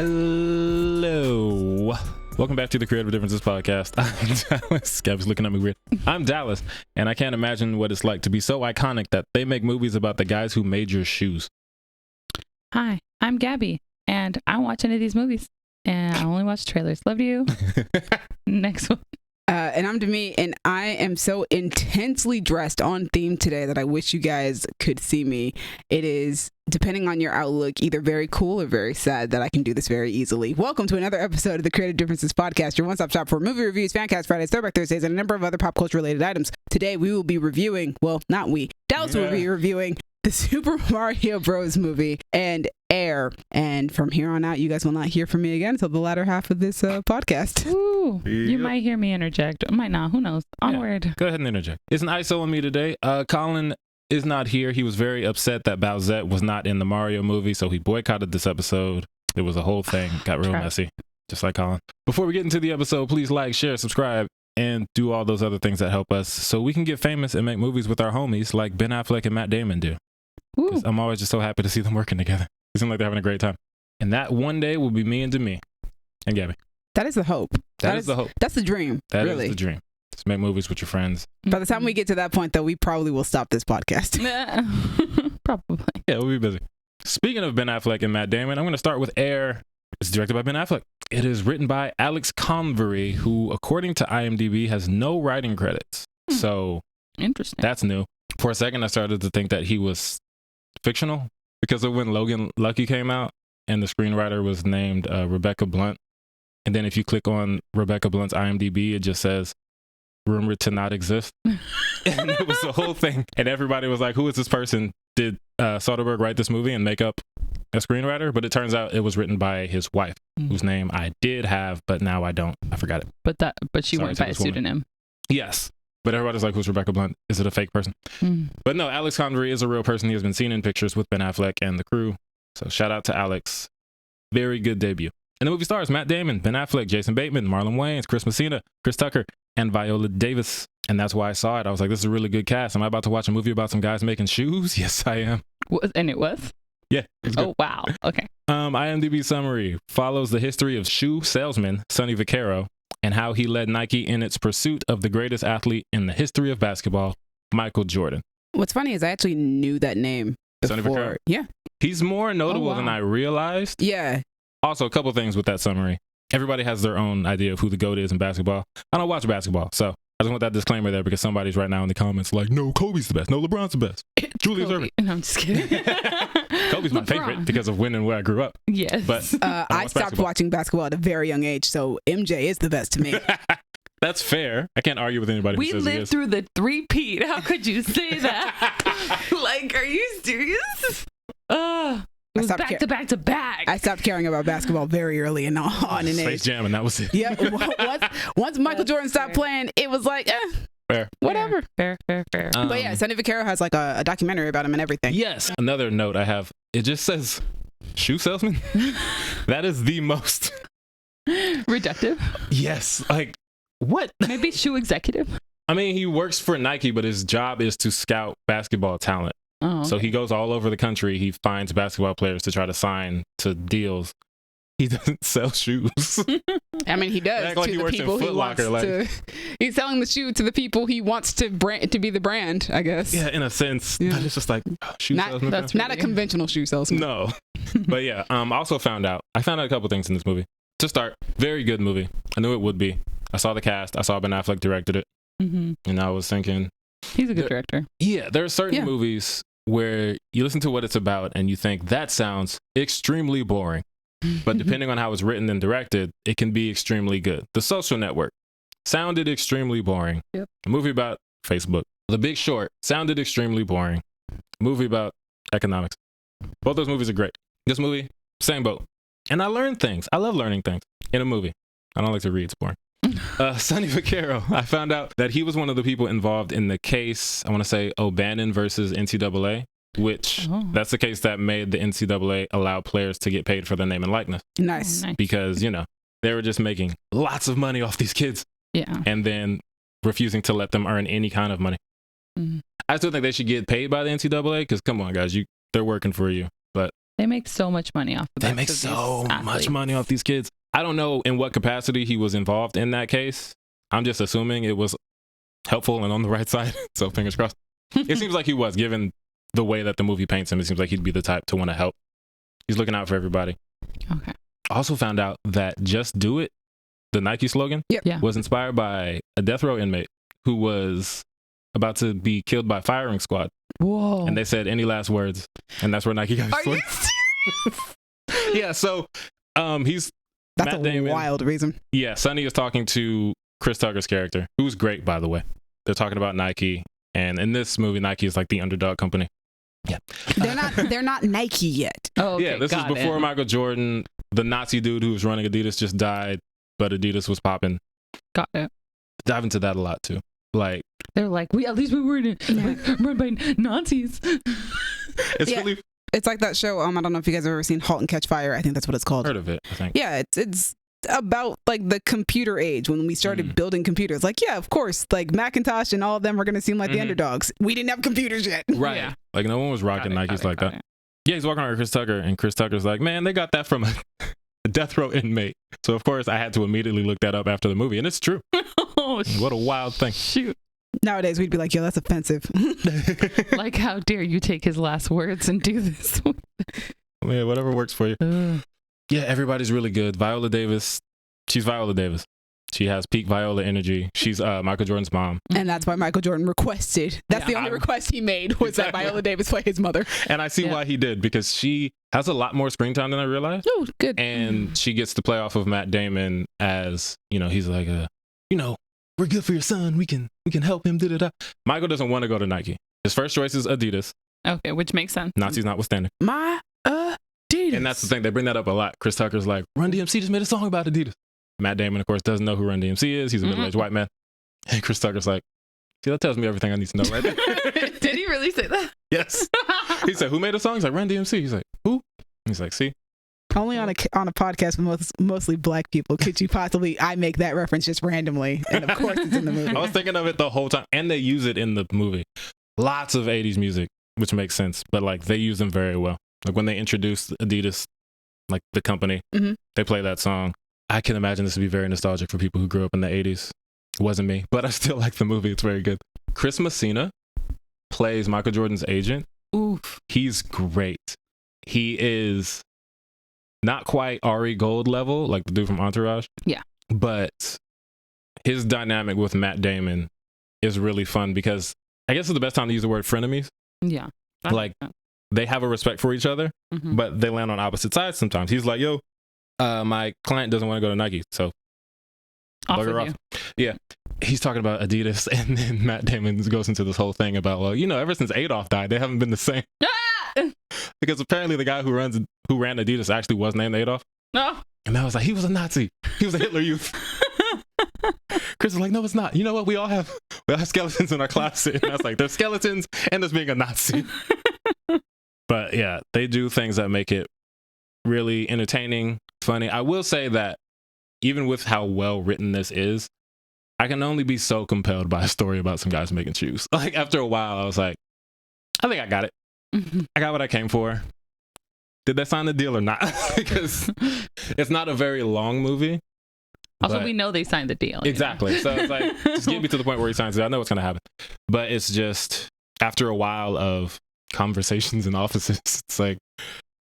Hello. Welcome back to the Creative Differences podcast. I'm Dallas. Gaby's looking at me weird. I'm Dallas, and I can't imagine what it's like to be so iconic that they make movies about the guys who made your shoes. Hi, I'm Gaby, and I don't watch any of these movies, and I only watch trailers. Love you. Next one. And I'm Demi, and I am so intensely dressed on theme today that I wish you guys could see me. It is, depending on your outlook, either very cool or very sad that I can do this very easily. Welcome to another episode of the Creative Differences podcast, your one-stop shop for movie reviews, Fancast Fridays, Throwback Thursdays, and a number of other pop culture-related items. Today, we will be reviewing, well, not we, Dallas will be reviewing the Super Mario Bros. Movie and Air. And from here on out, you guys will not hear from me again until the latter half of this podcast. Ooh, you might hear me interject. Might not. Who knows? Onward. Yeah, go ahead and interject. It's an ISO on me today. Colin is not here. He was very upset that Bowsette was not in the Mario movie, so he boycotted this episode. It was a whole thing. Got real messy, just like Colin. Before we get into the episode, please like, share, subscribe, and do all those other things that help us so we can get famous and make movies with our homies like Ben Affleck and Matt Damon do. I'm always just so happy to see them working together. They seem like they're having a great time. And that one day will be me and Demi and Gaby. That is the hope. That is the hope. That's the dream. That really is the dream. Just make movies with your friends. By the time we get to that point, though, we probably will stop this podcast. Probably. Yeah, we'll be busy. Speaking of Ben Affleck and Matt Damon, I'm going to start with Air. It's directed by Ben Affleck. It is written by Alex Convery, who, according to IMDb, has no writing credits. So interesting. That's new. For a second, I started to think that he was fictional because of when Logan Lucky came out and the screenwriter was named Rebecca Blunt. And then if you click on Rebecca Blunt's IMDb, it just says rumored to not exist. And it was the whole thing. And everybody was like, who is this person? Did Soderbergh write this movie and make up a screenwriter? But it turns out it was written by his wife, whose name I did have, but now I don't. I forgot it. But she went by a pseudonym. Yes. But everybody's like, who's Rebecca Blunt? Is it a fake person? But no, Alex Convery is a real person. He has been seen in pictures with Ben Affleck and the crew. So shout out to Alex. Very good debut. And the movie stars Matt Damon, Ben Affleck, Jason Bateman, Marlon Wayans, Chris Messina, Chris Tucker, and Viola Davis. And that's why I saw it. I was like, this is a really good cast. Am I about to watch a movie about some guys making shoes? Yes, I am. And it was? Yeah. It was good. Oh, wow. Okay. IMDb summary follows the history of shoe salesman Sonny Vaccaro and how he led Nike in its pursuit of the greatest athlete in the history of basketball, Michael Jordan. What's funny is I actually knew that name before. Sonny Vaccaro? Yeah. He's more notable than I realized. Yeah. Also, a couple things with that summary. Everybody has their own idea of who the GOAT is in basketball. I don't watch basketball, so I just want that disclaimer there because somebody's right now in the comments like, no, Kobe's the best. No, LeBron's the best. Julius Erving. No, I'm just kidding. Kobe's my favorite because of when and where I grew up. Yes. But I stopped watching basketball at a very young age, so MJ is the best to me. That's fair. I can't argue with anybody who says he is. We lived through the three-peat. How could you say that? Like, are you serious? It was back to back to back. I stopped caring about basketball very early on in age. Space Jam, and that was it. Yeah. Once Michael Jordan stopped playing, it was like, fair. Whatever. Fair. But yeah, Sonny Vaccaro has like a documentary about him and everything. Yes. Another note I have, it just says shoe salesman. That is the most reductive. Yes. Like, what? Maybe shoe executive. I mean, he works for Nike, but his job is to scout basketball talent. Oh, okay. So he goes all over the country. He finds basketball players to try to sign to deals. He doesn't sell shoes. I mean, he does. Act like he works in Foot Locker. He's selling the shoe to the people he wants to be the brand, I guess. Yeah, in a sense. Yeah. But it's just like shoe salesman. That's not a conventional shoe salesman. No. But yeah, I also found out a couple things in this movie. To start, very good movie. I knew it would be. I saw the cast. I saw Ben Affleck directed it. And I was thinking, he's a good director. Yeah, there are certain movies where you listen to what it's about and you think that sounds extremely boring. But depending on how it's written and directed, it can be extremely good. The Social Network sounded extremely boring. Yep. A movie about Facebook. The Big Short sounded extremely boring. A movie about economics. Both those movies are great. This movie, same boat. And I learned things. I love learning things in a movie. I don't like to read. It's boring. Sonny Vaccaro, I found out that he was one of the people involved in the case, I want to say O'Bannon versus NCAA, which that's the case that made the NCAA allow players to get paid for their name and likeness. Nice. Because, they were just making lots of money off these kids. Yeah. And then refusing to let them earn any kind of money. I still think they should get paid by the NCAA because, come on, guys, they're working for you. But They make so much money off of They make so much money off these kids. I don't know in what capacity he was involved in that case. I'm just assuming it was helpful and on the right side. So fingers crossed. It seems like he was, given the way that the movie paints him. It seems like he'd be the type to want to help. He's looking out for everybody. Okay. Also found out that "Just Do It," the Nike slogan, was inspired by a death row inmate who was about to be killed by firing squad. Whoa. And they said, "Any last words?" And that's where Nike got his slogan. Yeah, so he's That's Matt a Damon. wild reason. Yeah, Sonny is talking to Chris Tucker's character, who's great, by the way. They're talking about Nike, and in this movie, Nike is like the underdog company. Yeah, They're not Nike yet. Oh, okay, yeah. This was before Michael Jordan. The Nazi dude who was running Adidas just died, but Adidas was popping. Got it. Dive into that a lot too. Like they're like, at least we weren't run by Nazis. It's really. It's like that show. I don't know if you guys have ever seen *Halt and Catch Fire*. I think that's what it's called. Heard of it? I think. Yeah, it's about like the computer age when we started building computers. Like, yeah, of course, like Macintosh and all of them are going to seem like the underdogs. We didn't have computers yet. Right. Yeah. Like no one was rocking Nikes like that. Yeah, he's walking around with Chris Tucker, and Chris Tucker's like, "Man, they got that from a death row inmate." So of course I had to immediately look that up after the movie, and it's true. Oh, what a wild thing. Shoot. Nowadays we'd be like, "Yo, that's offensive." Like, how dare you take his last words and do this? Yeah, whatever works for you. Yeah, everybody's really good. Viola Davis, she's Viola Davis. She has peak Viola energy. She's Michael Jordan's mom. And that's why Michael Jordan requested. That's the only request he made was that Viola Davis play his mother. And I see why he did, because she has a lot more screen time than I realized. Oh, good. And she gets to play off of Matt Damon as, he's like, we're good for your son. We can help him. Da-da-da. Michael doesn't want to go to Nike. His first choice is Adidas. Okay, which makes sense. Nazis notwithstanding. My Adidas. And that's the thing. They bring that up a lot. Chris Tucker's like, Run DMC just made a song about Adidas. Matt Damon, of course, doesn't know who Run DMC is. He's a middle-aged white man. And Chris Tucker's like, see, that tells me everything I need to know right there. Did he really say that? Yes. He said, who made a song? He's like, Run DMC. He's like, who? He's like, see? Only on a podcast with mostly black people could you possibly I make that reference just randomly. And of course it's in the movie. I was thinking of it the whole time. And they use it in the movie. Lots of 80s music, which makes sense. But like they use them very well. Like when they introduced Adidas, like the company, they play that song. I can imagine this would be very nostalgic for people who grew up in the 80s. It wasn't me, but I still like the movie. It's very good. Chris Messina plays Michael Jordan's agent. Oof. He's great. He is not quite Ari Gold level, like the dude from Entourage. Yeah. But his dynamic with Matt Damon is really fun because I guess it's the best time to use the word frenemies. Yeah. Like they have a respect for each other, but they land on opposite sides sometimes. He's like, yo, my client doesn't want to go to Nike, so bugger off. Yeah. He's talking about Adidas, and then Matt Damon goes into this whole thing about, well, ever since Adolf died, they haven't been the same. Because apparently the guy who ran Adidas actually was named Adolf. No. And I was like, he was a Nazi. He was a Hitler Youth. Chris was like, no, it's not. You know what? We all have skeletons in our closet. And I was like, there's skeletons and there's being a Nazi. But yeah, they do things that make it really entertaining, funny. I will say that even with how well written this is, I can only be so compelled by a story about some guys making shoes. Like after a while, I was like, I think I got it. I got what I came for. Did they sign the deal or not? Because it's not a very long movie. Also, we know they signed the deal. Exactly. So it's like, just get me to the point where he signs it. I know what's going to happen. But it's just, after a while of conversations in offices, it's like,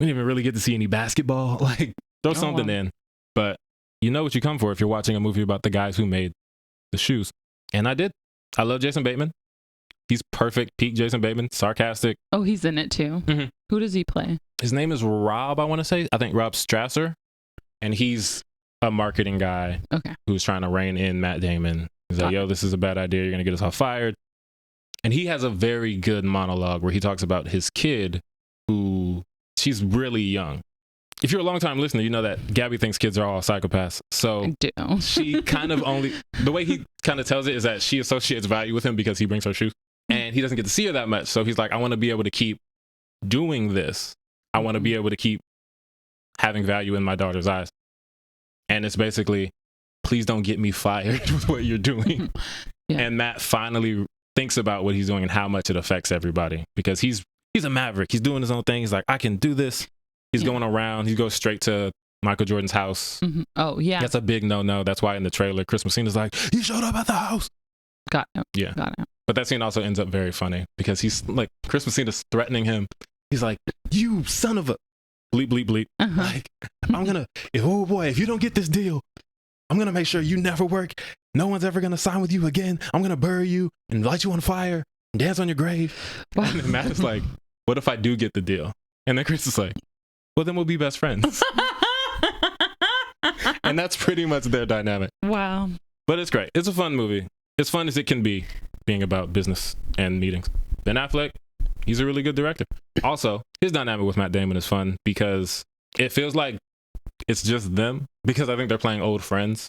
we didn't even really get to see any basketball. Like, throw something in. But you know what you come for if you're watching a movie about the guys who made the shoes. And I did. I love Jason Bateman. He's perfect. Peak Jason Bateman. Sarcastic. Oh, he's in it too. Who does he play? His name is Rob, I want to say. I think Rob Strasser. And he's a marketing guy who's trying to rein in Matt Damon. He's like, yo, this is a bad idea. You're going to get us all fired. And he has a very good monologue where he talks about his kid who, she's really young. If you're a long-time listener, you know that Gaby thinks kids are all psychopaths. So I do. She kind of the way he kind of tells it is that she associates value with him because he brings her shoes. And he doesn't get to see her that much. So he's like, I want to be able to keep doing this. I want to be able to keep having value in my daughter's eyes. And it's basically, please don't get me fired with what you're doing. And Matt finally thinks about what he's doing and how much it affects everybody. Because he's a maverick. He's doing his own thing. He's like, I can do this. He's going around. He goes straight to Michael Jordan's house. Oh, yeah. That's a big no. That's why in the trailer, Chris Messina's like, he showed up at the house. Got it. Yeah. Got it. But that scene also ends up very funny because he's like, Chris Messina's threatening him. He's like, you son of a bleep, bleep, bleep. Like, I'm going to, oh boy, if you don't get this deal, I'm going to make sure you never work. No one's ever going to sign with you again. I'm going to bury you and light you on fire and dance on your grave. Wow. And then Matt is like, what if I do get the deal? And then Chris is like, well, then we'll be best friends. And that's pretty much their dynamic. Wow. But it's great. It's a fun movie. As fun as it can be, being about business and meetings. Ben Affleck, he's a really good director. Also, his dynamic with Matt Damon is fun because it feels like it's just them, because I think they're playing old friends.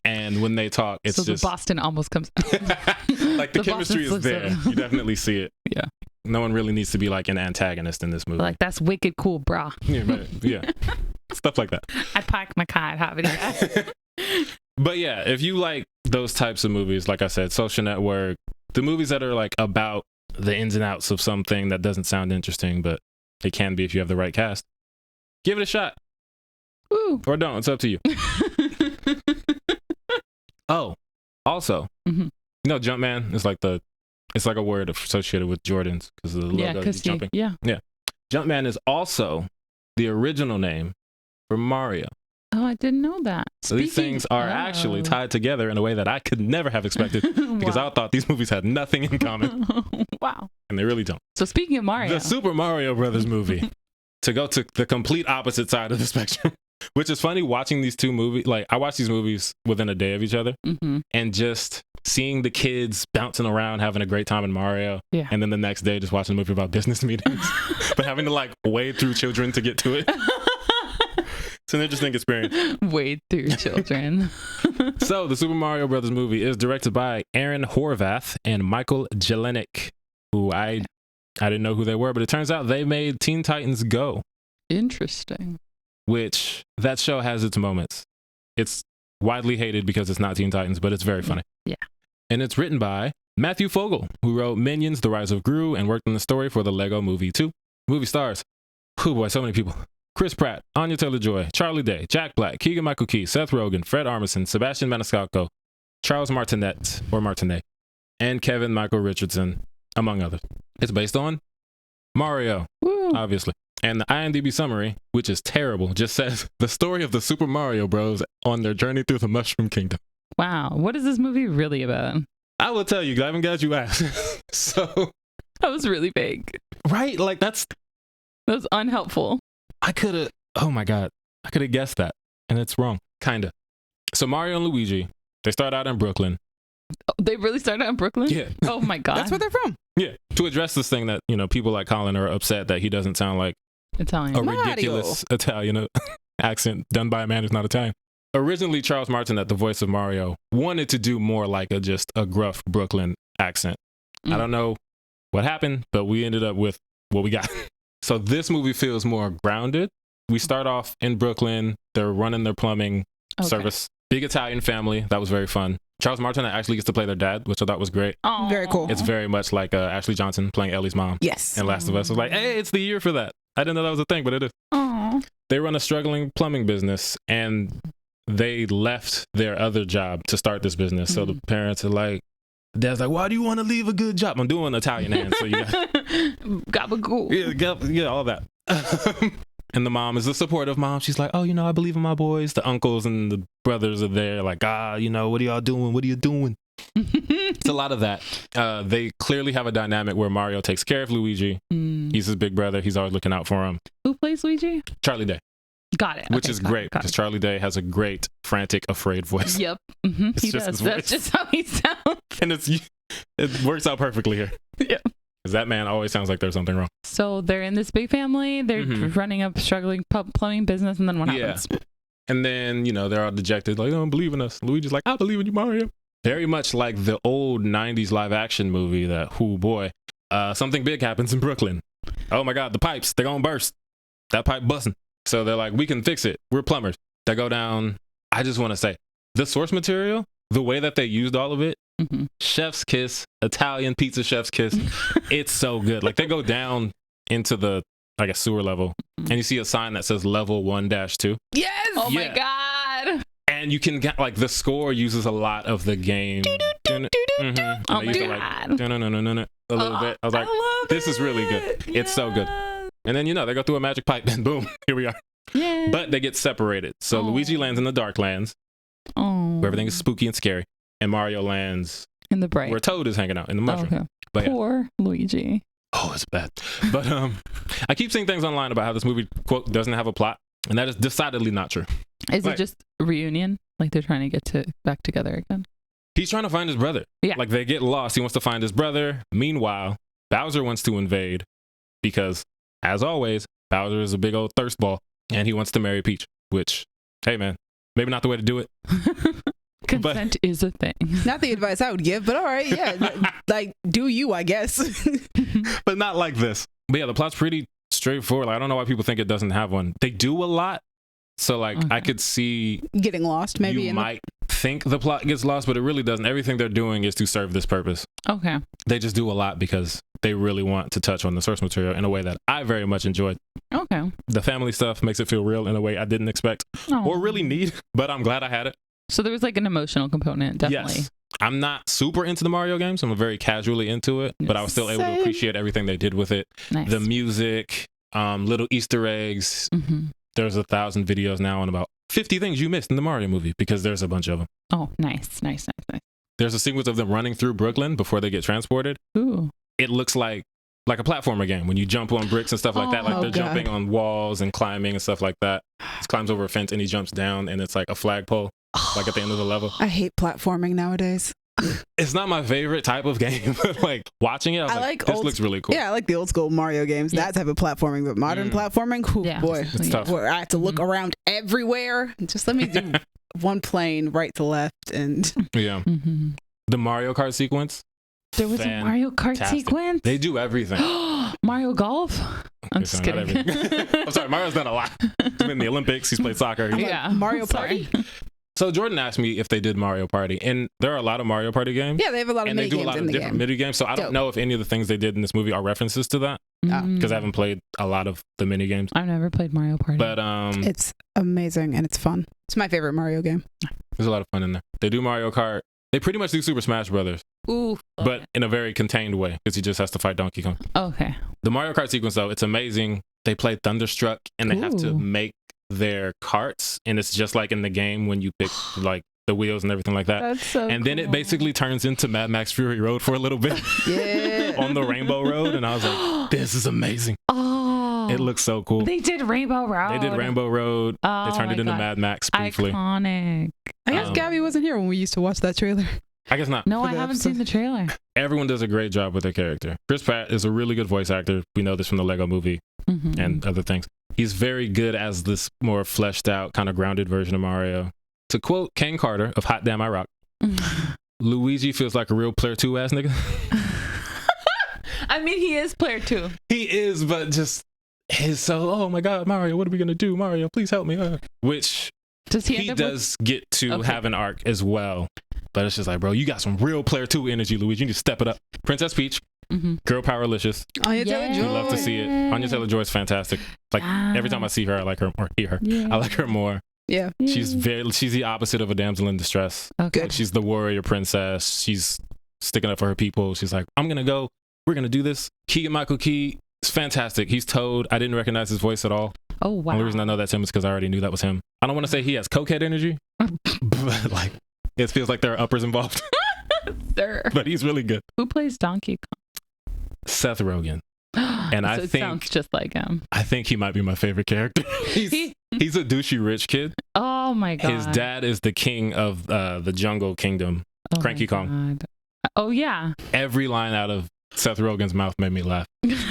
And when they talk, it's so just... the Boston almost comes out. Like the chemistry is there. You definitely see it. Yeah. No one really needs to be like an antagonist in this movie. Like, that's wicked cool, brah. Yeah, right. Yeah. Stuff like that. I parked my car at Harvard. But yeah, if you like those types of movies, like I said, Social Network, the movies that are like about the ins and outs of something that doesn't sound interesting, but it can be if you have the right cast, give it a shot. Woo. Or don't. It's up to you. Oh, also, you know, Jumpman is like it's like a word associated with Jordans because of the logo of jumping. Yeah. Jumpman is also the original name for Mario. Oh, I didn't know that. So these things are actually tied together in a way that I could never have expected because I thought these movies had nothing in common. Wow. And they really don't. So speaking of Mario. The Super Mario Brothers movie, to go to the complete opposite side of the spectrum, which is funny watching these two movies. Like, I watch these movies within a day of each other and just seeing the kids bouncing around, having a great time in Mario. Yeah. And then the next day, just watching a movie about business meetings, but having to like wade through children to get to it. It's an interesting experience. Wade through children. So the Super Mario Brothers movie is directed by Aaron Horvath and Michael Jelenic, who I didn't know who they were, but it turns out they made Teen Titans Go. Interesting. Which that show has its moments. It's widely hated because it's not Teen Titans, but it's very funny. Yeah. And it's written by Matthew Fogel, who wrote Minions: The Rise of Gru and worked on the story for the Lego Movie 2. Movie stars, oh boy, so many people. Chris Pratt, Anya Taylor-Joy, Charlie Day, Jack Black, Keegan-Michael Key, Seth Rogen, Fred Armisen, Sebastian Maniscalco, Charles Martinet, and Kevin Michael Richardson, among others. It's based on Mario, obviously. And the IMDb summary, which is terrible, just says the story of the Super Mario Bros. On their journey through the Mushroom Kingdom. Wow. What is this movie really about? I will tell you, because I haven't got you asked. So. That was really vague. Right? Like, that was unhelpful. Oh my God. I could have guessed that. And it's wrong. Kinda. So Mario and Luigi, they start out in Brooklyn. Oh, they really started out in Brooklyn? Yeah. Oh my God. That's where they're from. Yeah. To address this thing that, you know, people like Colin are upset that he doesn't sound like Italian. a ridiculous Italian accent done by a man who's not Italian. Originally, Charles Martinet, the voice of Mario, wanted to do more like just a gruff Brooklyn accent. I don't know what happened, but we ended up with what we got. So this movie feels more grounded. We start off in Brooklyn. They're running their plumbing service. Big Italian family. That was very fun. Charles Martinet actually gets to play their dad, which I thought was great. Aww. Very cool. It's very much like Ashley Johnson playing Ellie's mom. Yes. And Last of Us was like, hey, it's the year for that. I didn't know that was a thing, but it is. Aww. They run a struggling plumbing business, and they left their other job to start this business. So the parents are like, Dad's like, why do you want to leave a good job? I'm doing Italian hands, so you got gabagool. Yeah, all that. And the mom is a supportive mom. She's like, oh, you know, I believe in my boys. The uncles and the brothers are there, like, you know, what are y'all doing? What are you doing? It's a lot of that. They clearly have a dynamic where Mario takes care of Luigi. He's his big brother. He's always looking out for him. Who plays Luigi? Charlie Day. Got it. Which is great because Charlie Day has a great, frantic, afraid voice. Yep. He does. That's just how he sounds. And it works out perfectly here. Yeah. Because that man always sounds like there's something wrong. So they're in this big family. They're running a struggling plumbing business. And then what happens? Yeah. And then, you know, they're all dejected. Like, don't believe in us. Luigi's like, I believe in you, Mario. Very much like the old 90s live action movie that, oh boy, something big happens in Brooklyn. Oh my God, the pipes, they're going to burst. That pipe busting. So they're like, we can fix it. We're plumbers. They go down. I just want to say, the source material, the way that they used all of it, chef's kiss, Italian pizza chef's kiss. It's so good. Like, they go down into the, I guess, sewer level and you see a sign that says level 1-2. Yes. Oh my god. And you can get like the score uses a lot of the game. Oh my god. A little bit. I was like, this is really good. It's so good. And then they go through a magic pipe and boom, here we are. Yeah. But they get separated. So Luigi lands in the dark lands, where everything is spooky and scary, and Mario lands in the bright, where Toad is hanging out in the mushroom. Okay. But poor Luigi. Oh, it's bad. But I keep seeing things online about how this movie, quote, doesn't have a plot, and that is decidedly not true. Is it just a reunion? Like they're trying to get back together again? He's trying to find his brother. Yeah. Like they get lost. He wants to find his brother. Meanwhile, Bowser wants to invade because, as always, Bowser is a big old thirst ball, and he wants to marry Peach, which, hey man, maybe not the way to do it. Consent is a thing. Not the advice I would give, but all right, yeah. Like, do you, I guess. But not like this. But yeah, the plot's pretty straightforward. Like, I don't know why people think it doesn't have one. They do a lot. So, like, I could see... Getting lost, maybe. You might think the plot gets lost, but it really doesn't. Everything they're doing is to serve this purpose. Okay. They just do a lot because they really want to touch on the source material in a way that I very much enjoyed. Okay. The family stuff makes it feel real in a way I didn't expect or really need, but I'm glad I had it. So there was like an emotional component, definitely. Yes. I'm not super into the Mario games. I'm very casually into it, but I was still able to appreciate everything they did with it. Nice. The music, little Easter eggs. Mm-hmm. There's 1,000 videos now on about 50 things you missed in the Mario movie because there's a bunch of them. Oh, nice. There's a sequence of them running through Brooklyn before they get transported. Ooh. It looks like a platformer game when you jump on bricks and stuff like that. Like they're jumping on walls and climbing and stuff like that. He climbs over a fence and he jumps down and it's like a flagpole, like at the end of the level. I hate platforming nowadays. It's not my favorite type of game, but like watching it, I was like this looks really cool. Yeah, I like the old school Mario games, that type of platforming, but modern platforming, boy, it's tough. I have to look around everywhere. Just let me do one plane right to left and The Mario Kart sequence. There was a Mario Kart sequence? They do everything. Mario Golf? I'm just kidding. I'm sorry, Mario's done a lot. He's been in the Olympics, he's played soccer. Mario Party? So Jordan asked me if they did Mario Party, and there are a lot of Mario Party games. Yeah, they have a lot of mini games in the game. And they do a lot of different mini games, so I don't know if any of the things they did in this movie are references to that, because I haven't played a lot of the mini games. I've never played Mario Party. But it's amazing and it's fun. It's my favorite Mario game. There's a lot of fun in there. They do Mario Kart. They pretty much do Super Smash Brothers. Ooh. But in a very contained way, because he just has to fight Donkey Kong. Okay. The Mario Kart sequence, though, it's amazing. They play Thunderstruck, and they have to make their carts, and it's just like in the game when you pick like the wheels and everything like that. That's so and then it basically turns into Mad Max Fury Road for a little bit. On the Rainbow Road, and I was like, this is amazing. Oh, it looks so cool. They did Rainbow Road. They turned it into Mad Max briefly. Iconic. I guess Gaby wasn't here when we used to watch that trailer. I guess not. No, I haven't seen the trailer. Everyone does a great job with their character. Chris Pratt is a really good voice actor. We know this from the Lego movie and other things. He's very good as this more fleshed out, kind of grounded version of Mario. To quote Kane Carter of Hot Damn I Rock, Luigi feels like a real player 2 ass nigga. I mean, he is player 2. He is, but just he's so, oh my God, Mario, what are we going to do? Mario, please help me. Which he does get to have an arc as well. But it's just like, bro, you got some real player 2 energy, Luigi. You need to step it up. Princess Peach, Girl Powerlicious. Anya Taylor-Joy. We love to see it. Anya Taylor-Joy is fantastic. Like every time I see her, I like her or hear her. I like her more. Yeah. She's the opposite of a damsel in distress. Okay. Like, she's the warrior princess. She's sticking up for her people. She's like, I'm gonna go. We're gonna do this. Keegan-Michael Key is fantastic. He's Toad. I didn't recognize his voice at all. Oh wow. The only reason I know that's him is because I already knew that was him. I don't want to say he has cokehead energy, but like it feels like there are uppers involved. Sir. But he's really good. Who plays Donkey Kong? Seth Rogen. And I think it sounds just like him. I think he might be my favorite character. He's a douchey rich kid. Oh my God. His dad is the king of the jungle kingdom, Cranky Kong. Oh yeah. Every line out of Seth Rogen's mouth made me laugh.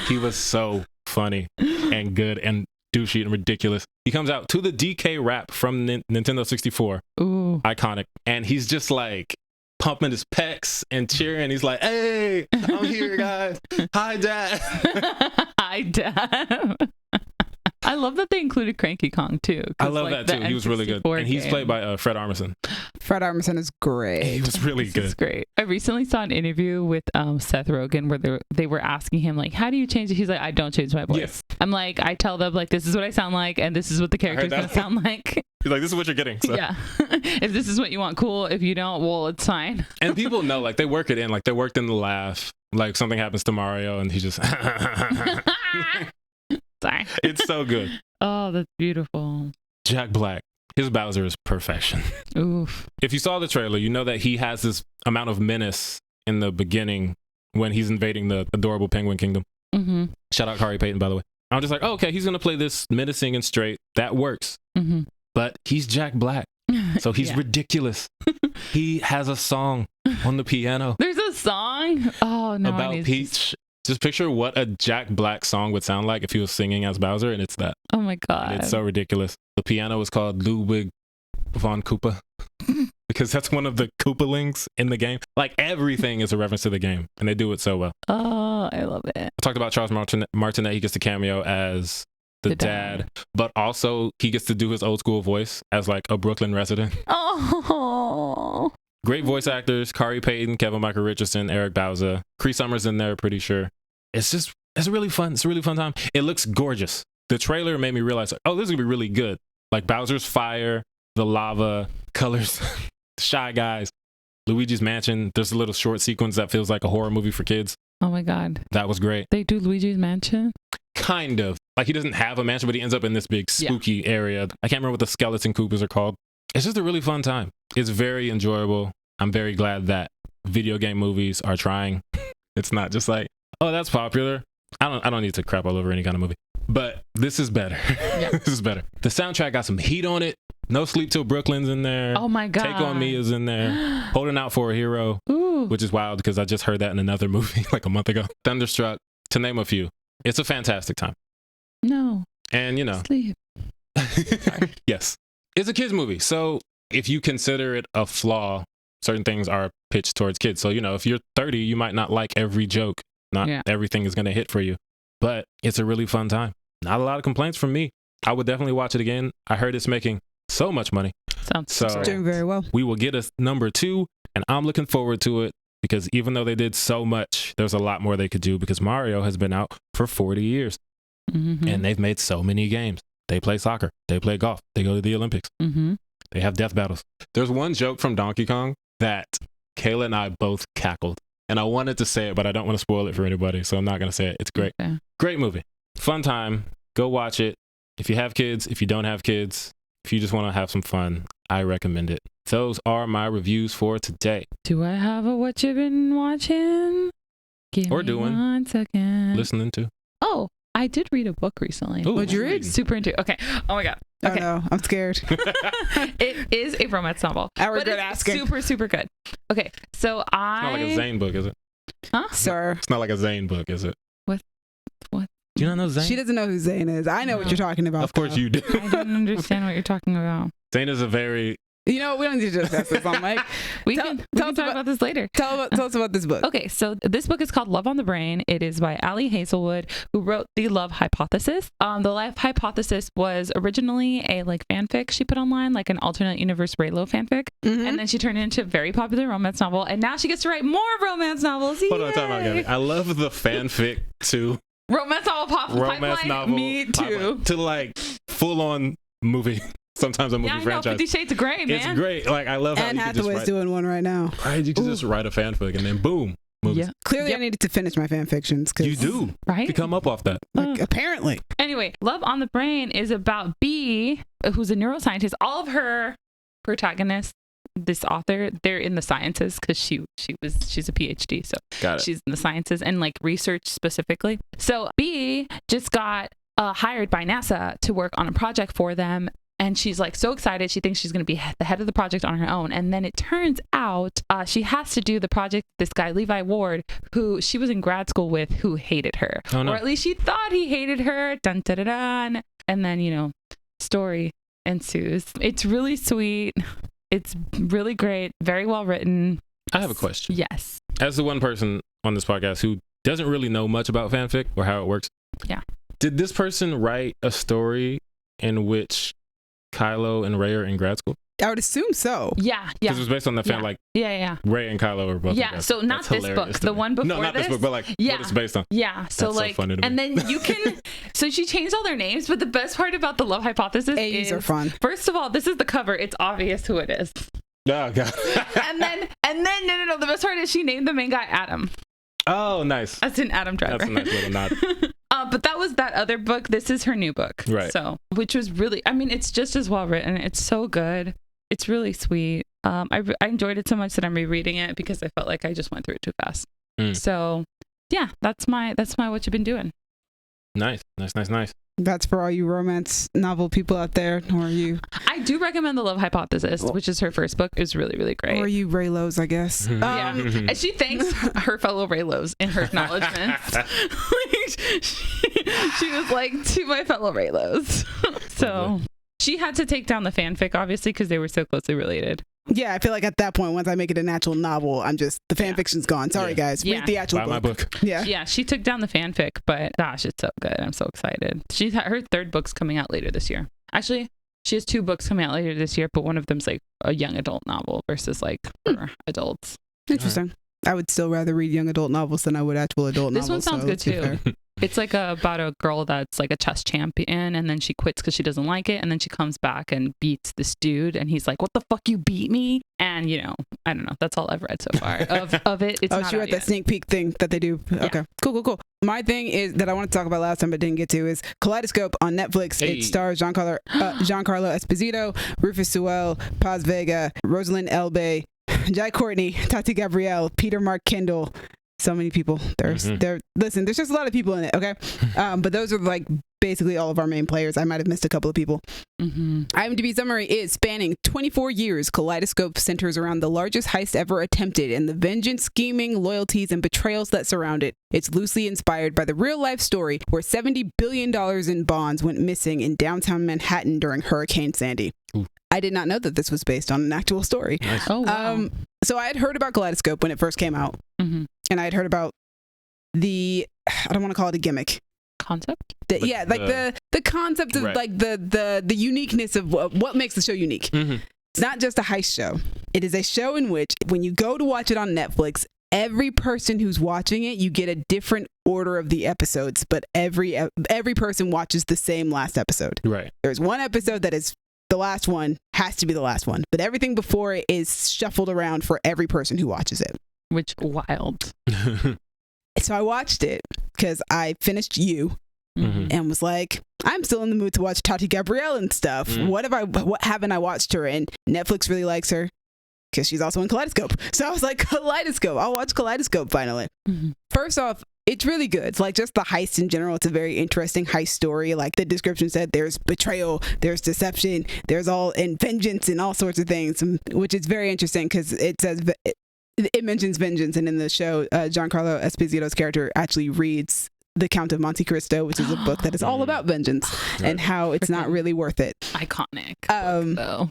He was so funny and good and douchey and ridiculous. He comes out to the DK rap from Nintendo 64. Ooh. Iconic. And he's just like pumping his pecs and cheering. He's like, hey, I'm here, guys. Hi, Dad. Hi, Dad. I love that they included Cranky Kong too. I love that too. He was really good. And he's played by Fred Armisen. Fred Armisen is great. He was really good. It's great. I recently saw an interview with Seth Rogen where they were asking him like, how do you change it? He's like, I don't change my voice. Yes. I'm like, I tell them like, this is what I sound like and this is what the character's gonna sound like. He's like, this is what you're getting. So. Yeah. If this is what you want, cool. If you don't, well, it's fine. And people know, like, they work it in. Like, they worked in the laugh. Like, something happens to Mario and he just... Sorry. It's so good. Oh, that's beautiful. Jack Black. His Bowser is perfection. Oof. If you saw the trailer, you know that he has this amount of menace in the beginning when he's invading the adorable penguin kingdom. Mm-hmm. Shout out Kari Payton, by the way. I'm just like, oh, okay, he's going to play this menacing and straight. That works. Mm-hmm. But he's Jack Black. So he's ridiculous. He has a song on the piano. There's a song? Oh, no. About Peach. Just picture what a Jack Black song would sound like if he was singing as Bowser, and it's that. Oh my God. And it's so ridiculous. The piano is called Ludwig von Koopa because that's one of the Koopalings in the game. Like, everything is a reference to the game, and they do it so well. Oh, I love it. I talked about Charles Martinet. He gets to cameo as the dad, but also he gets to do his old school voice as like a Brooklyn resident. Oh. Great voice actors: Kari Payton, Kevin Michael Richardson, Eric Bauza, Cree Summers in there, pretty sure. It's really fun. It's a really fun time. It looks gorgeous. The trailer made me realize, like, oh, this is gonna be really good. Like Bowser's fire, the lava, colors, Shy Guys, Luigi's Mansion. There's a little short sequence that feels like a horror movie for kids. Oh my God. That was great. They do Luigi's Mansion? Kind of. Like, he doesn't have a mansion, but he ends up in this big spooky area. I can't remember what the skeleton Koopas are called. It's just a really fun time. It's very enjoyable. I'm very glad that video game movies are trying. It's not just like, oh, that's popular. I don't need to crap all over any kind of movie. But this is better. Yeah. This is better. The soundtrack got some heat on it. No Sleep Till Brooklyn's in there. Oh my God. Take On Me is in there. Holding Out for a Hero. Ooh. Which is wild because I just heard that in another movie like a month ago. Thunderstruck, to name a few. It's a fantastic time. No. And you know. Sleep. Yes. It's a kids movie. So if you consider it a flaw, certain things are pitched towards kids. So, you know, if you're 30, you might not like every joke. Not everything is going to hit for you. But it's a really fun time. Not a lot of complaints from me. I would definitely watch it again. I heard it's making so much money. Sounds doing very well. We will get a number 2, and I'm looking forward to it because even though they did so much, there's a lot more they could do because Mario has been out for 40 years. Mm-hmm. And they've made so many games. They play soccer. They play golf. They go to the Olympics. Mm-hmm. They have death battles. There's one joke from Donkey Kong that Kayla and I both cackled. And I wanted to say it, but I don't want to spoil it for anybody, so I'm not going to say it. It's great. Okay. Great movie. Fun time. Go watch it. If you have kids, if you don't have kids, if you just want to have some fun, I recommend it. Those are my reviews for today. Do I have a what you've been watching? Give or me doing. 1 second. Listening to. Oh, I did read a book recently. Ooh, what'd you read? Super into. Okay. Oh my God. Okay. Oh no, I'm scared. It is a romance novel. I regret asking. Super, super good. Okay, so It's not like a Zane book, is it? Huh? Sir. It's not like a Zane book, is it? What? Do you not know Zane? She doesn't know who Zane is. I know what you're talking about. Of course you do. I don't understand what you're talking about. Zane is a very... You know, we don't need to discuss this on mic. We can talk about this later. Tell us about this book. Okay, so this book is called Love on the Brain. It is by Ali Hazelwood, who wrote The Love Hypothesis. The Love Hypothesis was originally a fanfic she put online, like an alternate universe Raylo fanfic. Mm-hmm. And then she turned it into a very popular romance novel. And now she gets to write more romance novels. Hold on, time out, Gaby. I love the fanfic too. Romance novel pipeline. Me too. To full on movie. Sometimes a movie franchise. 50 Shades of Grey, man. It's great. I love how Anne you Hathaway's just doing one right now. Right, you can just write a fanfic and then boom, movies. Yeah. Clearly, I needed to finish my fan fictions. You do, right? You come up off that. Apparently. Anyway, Love on the Brain is about Bee, who's a neuroscientist. All of her protagonists, this author, they're in the sciences because she's a PhD, so she's in the sciences and research specifically. So Bee just got hired by NASA to work on a project for them. And she's so excited. She thinks she's going to be the head of the project on her own. And then it turns out she has to do the project with this guy, Levi Ward, who she was in grad school with, who hated her. Oh, no. Or at least she thought he hated her. Dun, dun, dun, dun. And then, story ensues. It's really sweet. It's really great. Very well written. I have a question. Yes. As the one person on this podcast who doesn't really know much about fanfic or how it works. Yeah. Did this person write a story in which Kylo and Rey are in grad school? I would assume so. Yeah. Because it was based on the fan, like Rey and Kylo are both. Yeah, so not this book, the one before. No, not this book, but like what it's based on. Yeah, so that's like, so funny to and me. then you can. So she changed all their names, but the best part about the Love Hypothesis A's is, are fun. first of all, this is the cover. It's obvious who it is. Oh god. and then no. The best part is she named the main guy Adam. Oh, nice. That's an Adam Driver. That's a nice little nod. But that was that other book. This is her new book. Right. So, which was really, I mean, it's just as well written. It's so good. It's really sweet. I enjoyed it so much that I'm rereading it because I felt like I just went through it too fast. So, yeah, that's my what you've been doing. Nice. That's for all you romance novel people out there, or you. I do recommend The Love Hypothesis, which is her first book. It's really, really great. Or you Raylos, I guess. Yeah. And she thanks her fellow Raylos in her acknowledgments. she was like, to my fellow Raylos. So she had to take down the fanfic, obviously, because they were so closely related. Yeah, I feel like at that point, once I make it a natural novel, I'm just, the fan fiction's gone. Sorry, guys. Read the actual Buy my book. Yeah, she took down the fanfic, but gosh, it's so good. I'm so excited. She's her third book's coming out later this year. Actually, she has 2 books coming out later this year, but one of them's like a young adult novel versus like for adults. Interesting. I would still rather read young adult novels than I would actual adult novels. This one sounds good too. It's like about a girl that's like a chess champion, and then she quits because she doesn't like it, and then she comes back and beats this dude, and he's like, "What the fuck, you beat me?" And I don't know. That's all I've read so far of it. It's not she read that sneak peek thing that they do. Okay, cool. My thing is that I want to talk about last time but didn't get to is Kaleidoscope on Netflix. Hey. It stars Giancarlo Esposito, Rufus Sewell, Paz Vega, Rosalind Elbay, Jai Courtney, Tati Gabrielle, Peter Mark Kendall. So many people. Listen, there's just a lot of people in it, okay? But those are like basically all of our main players. I might have missed a couple of people. IMDb summary is spanning 24 years. Kaleidoscope centers around the largest heist ever attempted and the vengeance, scheming, loyalties, and betrayals that surround it. It's loosely inspired by the real-life story where $70 billion in bonds went missing in downtown Manhattan during Hurricane Sandy. Ooh. I did not know that this was based on an actual story. Nice. Oh, wow. So I had heard about Kaleidoscope when it first came out. And I had heard about I don't want to call it a gimmick. Concept? The concept of like the uniqueness of what makes the show unique. It's not just a heist show. It is a show in which when you go to watch it on Netflix, every person who's watching it, you get a different order of the episodes, but every person watches the same last episode. Right. There's one episode that is the last one, has to be the last one, but everything before it is shuffled around for every person who watches it. Which wild. So I watched it because I finished You and was like, I'm still in the mood to watch Tati Gabrielle and stuff. What haven't I watched her in? Netflix really likes her because she's also in Kaleidoscope. So I was like, Kaleidoscope. I'll watch Kaleidoscope finally. First off, it's really good. It's like just the heist in general. It's a very interesting heist story. Like the description said, there's betrayal, there's deception, there's and vengeance and all sorts of things, which is very interesting because it says it mentions vengeance, and in the show, Giancarlo Esposito's character actually reads The Count of Monte Cristo, which is a book that is all about vengeance and how it's not really worth it. Iconic book, though.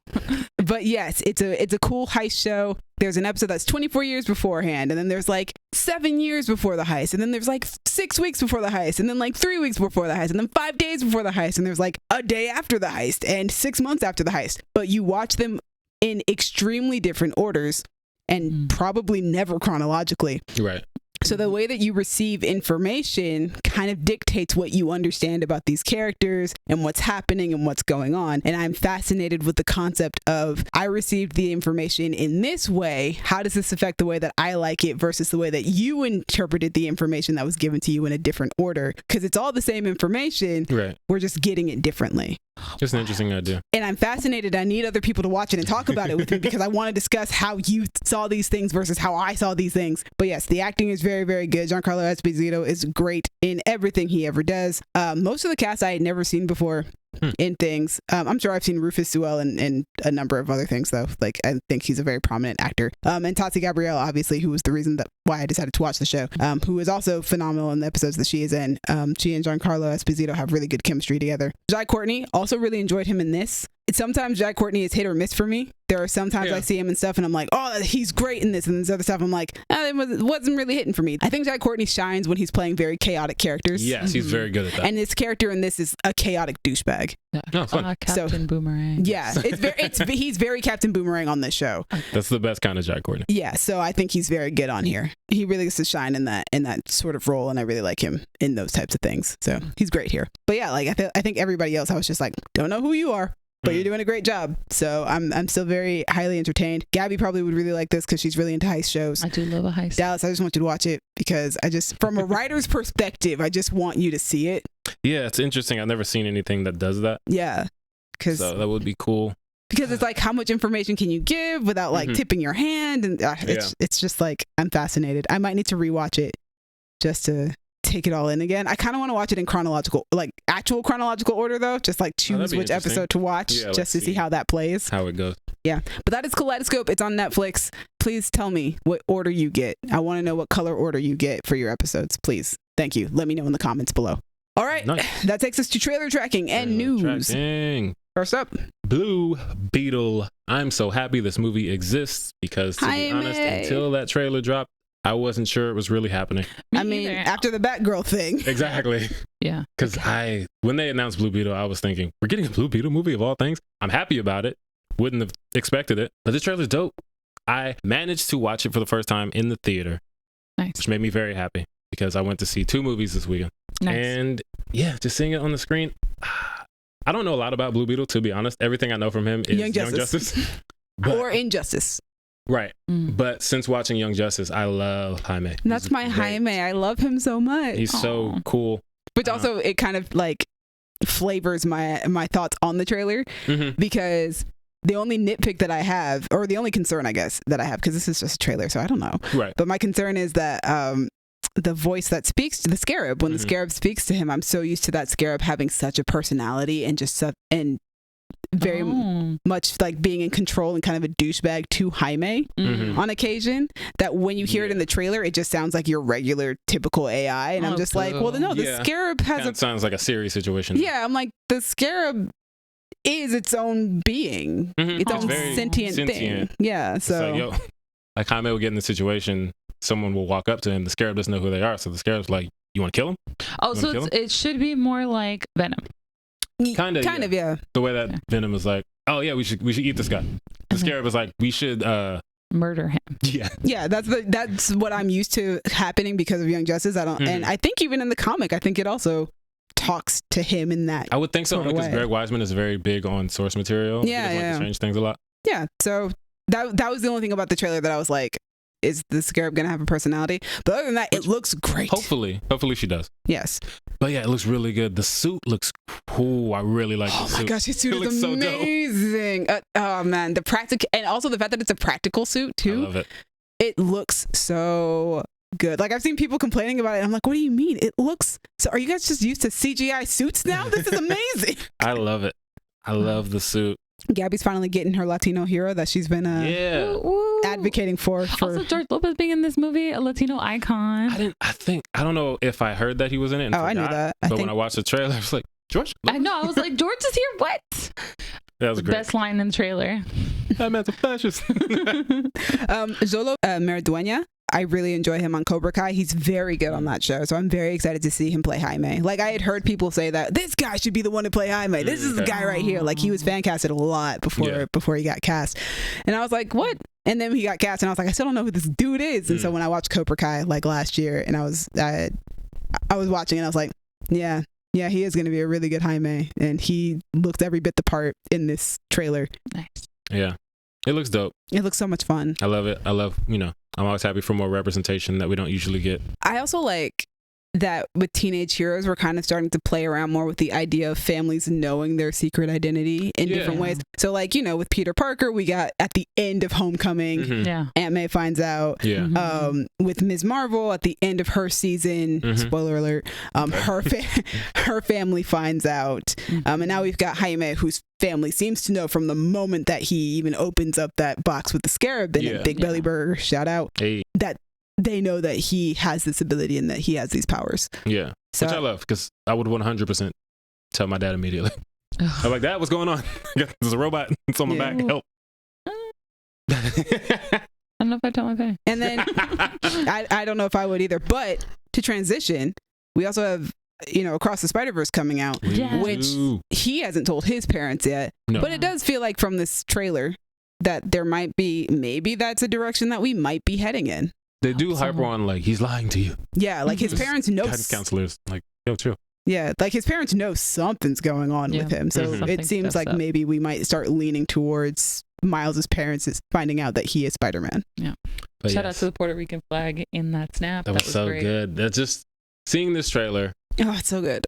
But yes, it's a cool heist show. There's an episode that's 24 years beforehand, and then there's like 7 years before the heist, and then there's like 6 weeks before the heist, and then like 3 weeks before the heist, and then 5 days before the heist, and there's like a day after the heist and 6 months after the heist. But you watch them in extremely different orders and probably never chronologically. Right. So the way that you receive information kind of dictates what you understand about these characters and what's happening and what's going on. And I'm fascinated with the concept of, I received the information in this way. How does this affect the way that I like it versus the way that you interpreted the information that was given to you in a different order? Because it's all the same information. Right. We're just getting it differently. It's an interesting idea. And I'm fascinated. I need other people to watch it and talk about it with me because I want to discuss how you saw these things versus how I saw these things. But yes, the acting is very, very good. Giancarlo Esposito is great in everything he ever does. Most of the cast I had never seen before in things. I'm sure I've seen Rufus Sewell and a number of other things, though. Like, I think he's a very prominent actor. And Tati Gabrielle, obviously, who was the reason why I decided to watch the show, who is also phenomenal in the episodes that she is in. She and Giancarlo Esposito have really good chemistry together. Jai Courtney, also really enjoyed him in this. sometimes Jack Courtney is hit or miss for me. There are sometimes I see him and stuff and I'm like, oh, he's great in this, and this other stuff I'm like, it wasn't really hitting for me. I think Jack Courtney shines when he's playing very chaotic characters. Yes, he's very good at that. And his character in this is a chaotic douchebag. Captain Boomerang. Yeah, he's very Captain Boomerang on this show. That's the best kind of Jack Courtney. Yeah, so I think he's very good on here. He really gets to shine in that sort of role, and I really like him in those types of things. So he's great here. But yeah, like I think everybody else, I was just like, don't know who you are, but you're doing a great job. So I'm still very highly entertained. Gaby probably would really like this because she's really into heist shows. I do love a heist. Dallas, I just want you to watch it because from a writer's perspective, I just want you to see it. Yeah, it's interesting. I've never seen anything that does that. Yeah. So that would be cool. Because it's like, how much information can you give without like tipping your hand? And it's just like, I'm fascinated. I might need to rewatch it just to take it all in again. I kind of want to watch it in actual chronological order though. Just like choose which episode to watch just to see how that plays. How it goes. Yeah. But that is Kaleidoscope. It's on Netflix. Please tell me what order you get. I want to know what color order you get for your episodes. Please. Thank you. Let me know in the comments below. All right. Nice. That takes us to trailer tracking and news. First up, Blue Beetle. I'm so happy this movie exists because, to be honest, until that trailer dropped, I wasn't sure it was really happening. I mean, after the Batgirl thing. Exactly. Yeah. Because when they announced Blue Beetle, I was thinking, we're getting a Blue Beetle movie of all things. I'm happy about it. Wouldn't have expected it. But this trailer's dope. I managed to watch it for the first time in the theater. Nice. Which made me very happy because I went to see 2 movies this weekend. Nice. And yeah, just seeing it on the screen. I don't know a lot about Blue Beetle, to be honest. Everything I know from him is Young Justice. Or Injustice. Right. But since watching Young Justice, I love Jaime. That's my Jaime. I love him so much. He's so cool. But also, it kind of like flavors my thoughts on the trailer because the only nitpick that I have, or the only concern, I guess, that I have, because this is just a trailer, so I don't know. Right. But my concern is that the voice that speaks to the Scarab, when the Scarab speaks to him, I'm so used to that Scarab having such a personality and just very much like being in control and kind of a douchebag to Jaime on occasion, that when you hear it in the trailer, it just sounds like your regular typical AI, and I'm just like, well, no, the Scarab has sounds like a serious situation. Yeah, I'm like, the Scarab is its own being, its own sentient thing. Yeah, so like Jaime will get in the situation, someone will walk up to him, the Scarab doesn't know who they are, so the Scarab's like, you want to kill him? Oh, so it should be more like Venom. Kind of, yeah. The way that Venom was like, oh yeah, we should eat this guy. The Scarab was like, we should murder him. Yeah, that's what I'm used to happening because of Young Justice. And I think even in the comic, I think it also talks to him in that. I would think so, because Greg Weisman is very big on source material. Yeah, he doesn't like to change things a lot. Yeah, so that was the only thing about the trailer that I was like, is the Scarab gonna have a personality? But other than that, it looks great. Hopefully she does. Yes. But yeah, it looks really good. The suit looks cool. I really like the suit. Oh my gosh, his suit is amazing. Oh man, the practical, and also the fact that it's a practical suit too. I love it. It looks so good. Like, I've seen people complaining about it. I'm like, what do you mean? It looks so. Are you guys just used to CGI suits now? This is amazing. I love it. I love the suit. Gabby's finally getting her Latino hero that she's been advocating for. Also, George Lopez being in this movie, a Latino icon. I don't know if I heard that he was in it. And I knew that. But when I watched the trailer, I was like, George? I know. I was like, George is here. What? That was great. Best line in the trailer. That man's a fascist. Xolo Maridueña. I really enjoy him on Cobra Kai. He's very good on that show, so I'm very excited to see him play Jaime. Like, I had heard people say that this guy should be the one to play Jaime. This is the guy right here. Like, he was fan casted a lot before he got cast, and I was like, what? And then he got cast, and I was like, I still don't know who this dude is. And so when I watched Cobra Kai like last year, and I was watching, and I was like, yeah, he is going to be a really good Jaime, and he looks every bit the part in this trailer. Nice. Yeah, it looks dope. It looks so much fun. I love it. I'm always happy for more representation that we don't usually get. I also like that with Teenage Heroes, we're kind of starting to play around more with the idea of families knowing their secret identity in different ways. So, like, with Peter Parker, we got at the end of Homecoming, Aunt May finds out. With Ms. Marvel, at the end of her season, spoiler alert, her family finds out. And now we've got Jaime, whose family seems to know from the moment that he even opens up that box with the Scarab in it. Big Belly Burger, shout out. That they know that he has this ability and that he has these powers. Yeah. So, which I love, because I would 100% tell my dad immediately. I'm like, Dad, what's going on? There's a robot. It's on my back. Help. I don't know if I tell my parents. And then I don't know if I would either. But to transition, we also have, Across the Spider-Verse coming out, which he hasn't told his parents yet. No. But it does feel like from this trailer that there might be, maybe that's a direction that we might be heading in. They do hyper on, like, he's lying to you. Yeah, like his parents know. Guidance counselors, like, yo, chill. Yeah, like his parents know something's going on with him. So it seems like maybe we might start leaning towards Miles's parents is finding out that he is Spider-Man. Yeah. But shout out to the Puerto Rican flag in that snap. That was so great. Good. That's just seeing this trailer. Oh, it's so good.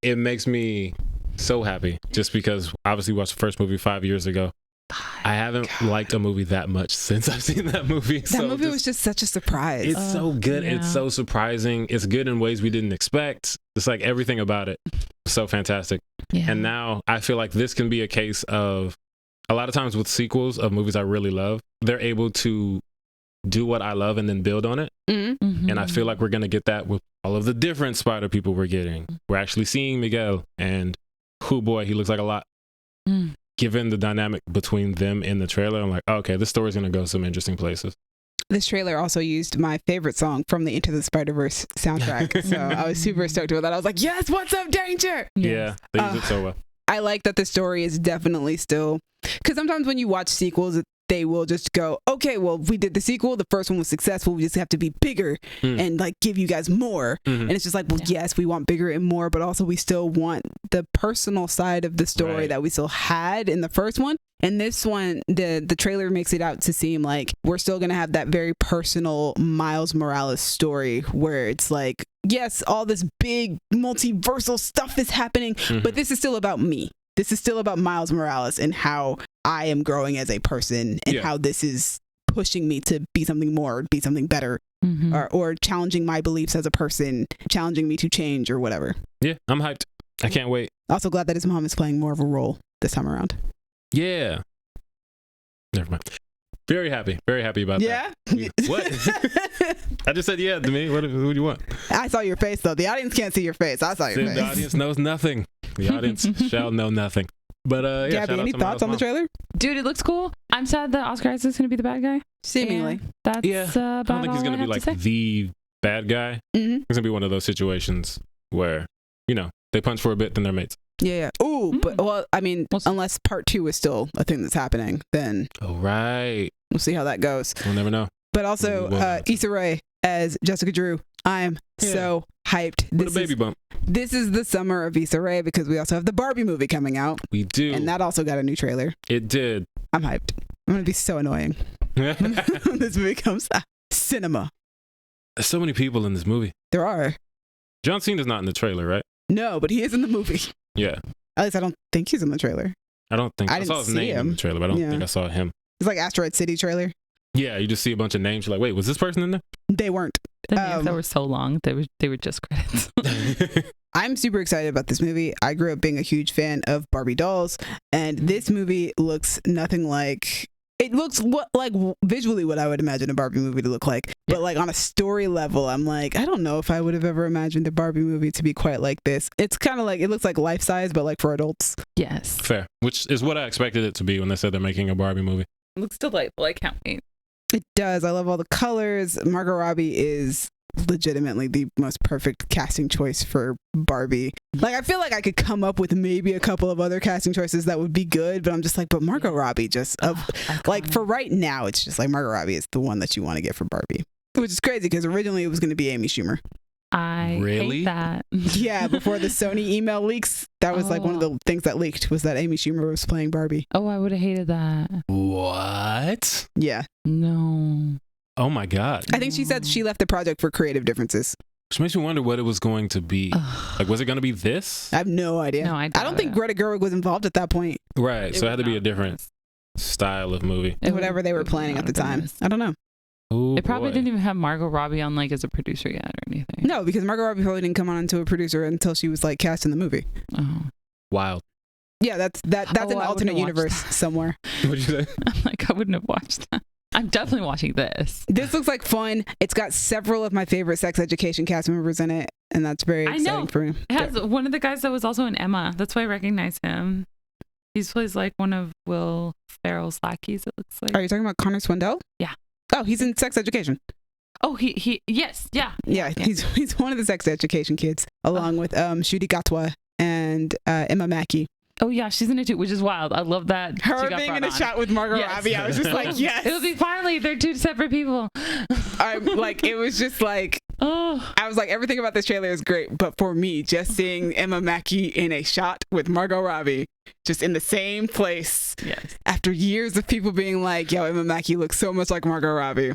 It makes me so happy just because obviously watched the first movie 5 years ago. I haven't liked a movie that much since I've seen that movie. That movie was just such a surprise. It's so good. Yeah. It's so surprising. It's good in ways we didn't expect. It's like everything about it. So fantastic. Yeah. And now I feel like this can be a case of a lot of times with sequels of movies I really love, they're able to do what I love and then build on it. Mm-hmm. And I feel like we're going to get that with all of the different Spider people we're getting. We're actually seeing Miguel and oh boy, he looks like a lot. Given the dynamic between them in the trailer, I'm like, okay, this story's going to go some interesting places. This trailer also used my favorite song from the Into the Spider-Verse soundtrack. So I was super stoked with that. I was like, yes, what's up, Danger? Yeah, they use it so well. I like that the story is definitely still, because sometimes when you watch sequels, they will just go, okay, well, we did the sequel. The first one was successful. We just have to be bigger and like give you guys more. And it's just like, well, yes, we want bigger and more, but also we still want the personal side of the story that we still had in the first one. And this one, the trailer makes it out to seem like we're still going to have that very personal Miles Morales story where it's like, yes, all this big multiversal stuff is happening, but this is still about me. This is still about Miles Morales and how I am growing as a person and how this is pushing me to be something more, be something better, or challenging my beliefs as a person, challenging me to change or whatever. Yeah, I'm hyped. I can't wait. Also glad that his mom is playing more of a role this time around. Yeah. Never mind. Very happy about that. Yeah? What? I just said yeah to me. Who do you want? I saw your face, though. The audience can't see your face. I saw your face. The audience knows nothing. The audience shall know nothing. But yeah, Gabby, any thoughts on the trailer? Dude, it looks cool. I'm sad that Oscar Isaac's going to be the bad guy. Seemingly. That's I don't think he's going to be like the bad guy. It's going to be one of those situations where, they punch for a bit, then they're mates. Yeah. Ooh, but well, I mean, unless part 2 is still a thing that's happening, then right. We'll see how that goes. We'll never know. But also, Issa Rae as Jessica Drew. I'm so hyped. What a baby bump. This is the summer of Issa Rae because we also have the Barbie movie coming out. We do. And that also got a new trailer. It did. I'm hyped. I'm going to be so annoying when this movie comes out. Cinema. There's so many people in this movie. There are. John Cena's not in the trailer, right? No, but he is in the movie. Yeah. At least I don't think he's in the trailer. I don't think I saw his name in the trailer, but I don't think I saw him. It's like Asteroid City trailer. Yeah, you just see a bunch of names. You're like, wait, was this person in there? They weren't. The names that were so long, they were just credits. I'm super excited about this movie. I grew up being a huge fan of Barbie dolls, and this movie looks nothing like. It looks like visually what I would imagine a Barbie movie to look like. But like on a story level, I'm like, I don't know if I would have ever imagined a Barbie movie to be quite like this. It's kind of like, it looks like life size, but like for adults. Yes. Fair. Which is what I expected it to be when they said they're making a Barbie movie. It looks delightful. I can't wait. It does. I love all the colors. Margot Robbie is legitimately the most perfect casting choice for Barbie. Like, I feel like I could come up with maybe a couple of other casting choices that would be good, but I'm just like, but Margot Robbie just like for right now, it's just like Margot Robbie is the one that you want to get for Barbie, which is crazy because originally it was going to be Amy Schumer. I hate that. Yeah, before the Sony email leaks, that was like one of the things that leaked was that Amy Schumer was playing Barbie. Oh, I would have hated that. What? Yeah. No. Oh my God. I think she said she left the project for creative differences. Which makes me wonder what it was going to be. Like, was it going to be this? I have no idea. No, I don't think Greta Gerwig was involved at that point. Right. So it had to be a different style of movie. Whatever they were planning at the time. I don't know. Ooh, it probably didn't even have Margot Robbie on like as a producer yet or anything. No, because Margot Robbie probably didn't come on into a producer until she was like cast in the movie. Oh. Wild. Yeah, that's an alternate universe somewhere. What'd you say? I'm like, I wouldn't have watched that. I'm definitely watching this. This looks like fun. It's got several of my favorite Sex Education cast members in it. and that's very exciting for me. It has one of the guys that was also in Emma. That's why I recognize him. He plays like one of Will Ferrell's lackeys, it looks like. Are you talking about Connor Swindell? Yeah. Oh, he's in Sex Education. Oh, yes, yeah. Yeah, he's one of the Sex Education kids, along with Ncuti Gatwa and Emma Mackey. Oh yeah, she's in it too, which is wild. I love that. Her being in a shot with Margot Robbie, I was just like, yes. It'll be finally, they're two separate people. I'm like, it was just like, I was like, everything about this trailer is great, but for me, just seeing Emma Mackey in a shot with Margot Robbie, just in the same place, after years of people being like, yo, Emma Mackey looks so much like Margot Robbie.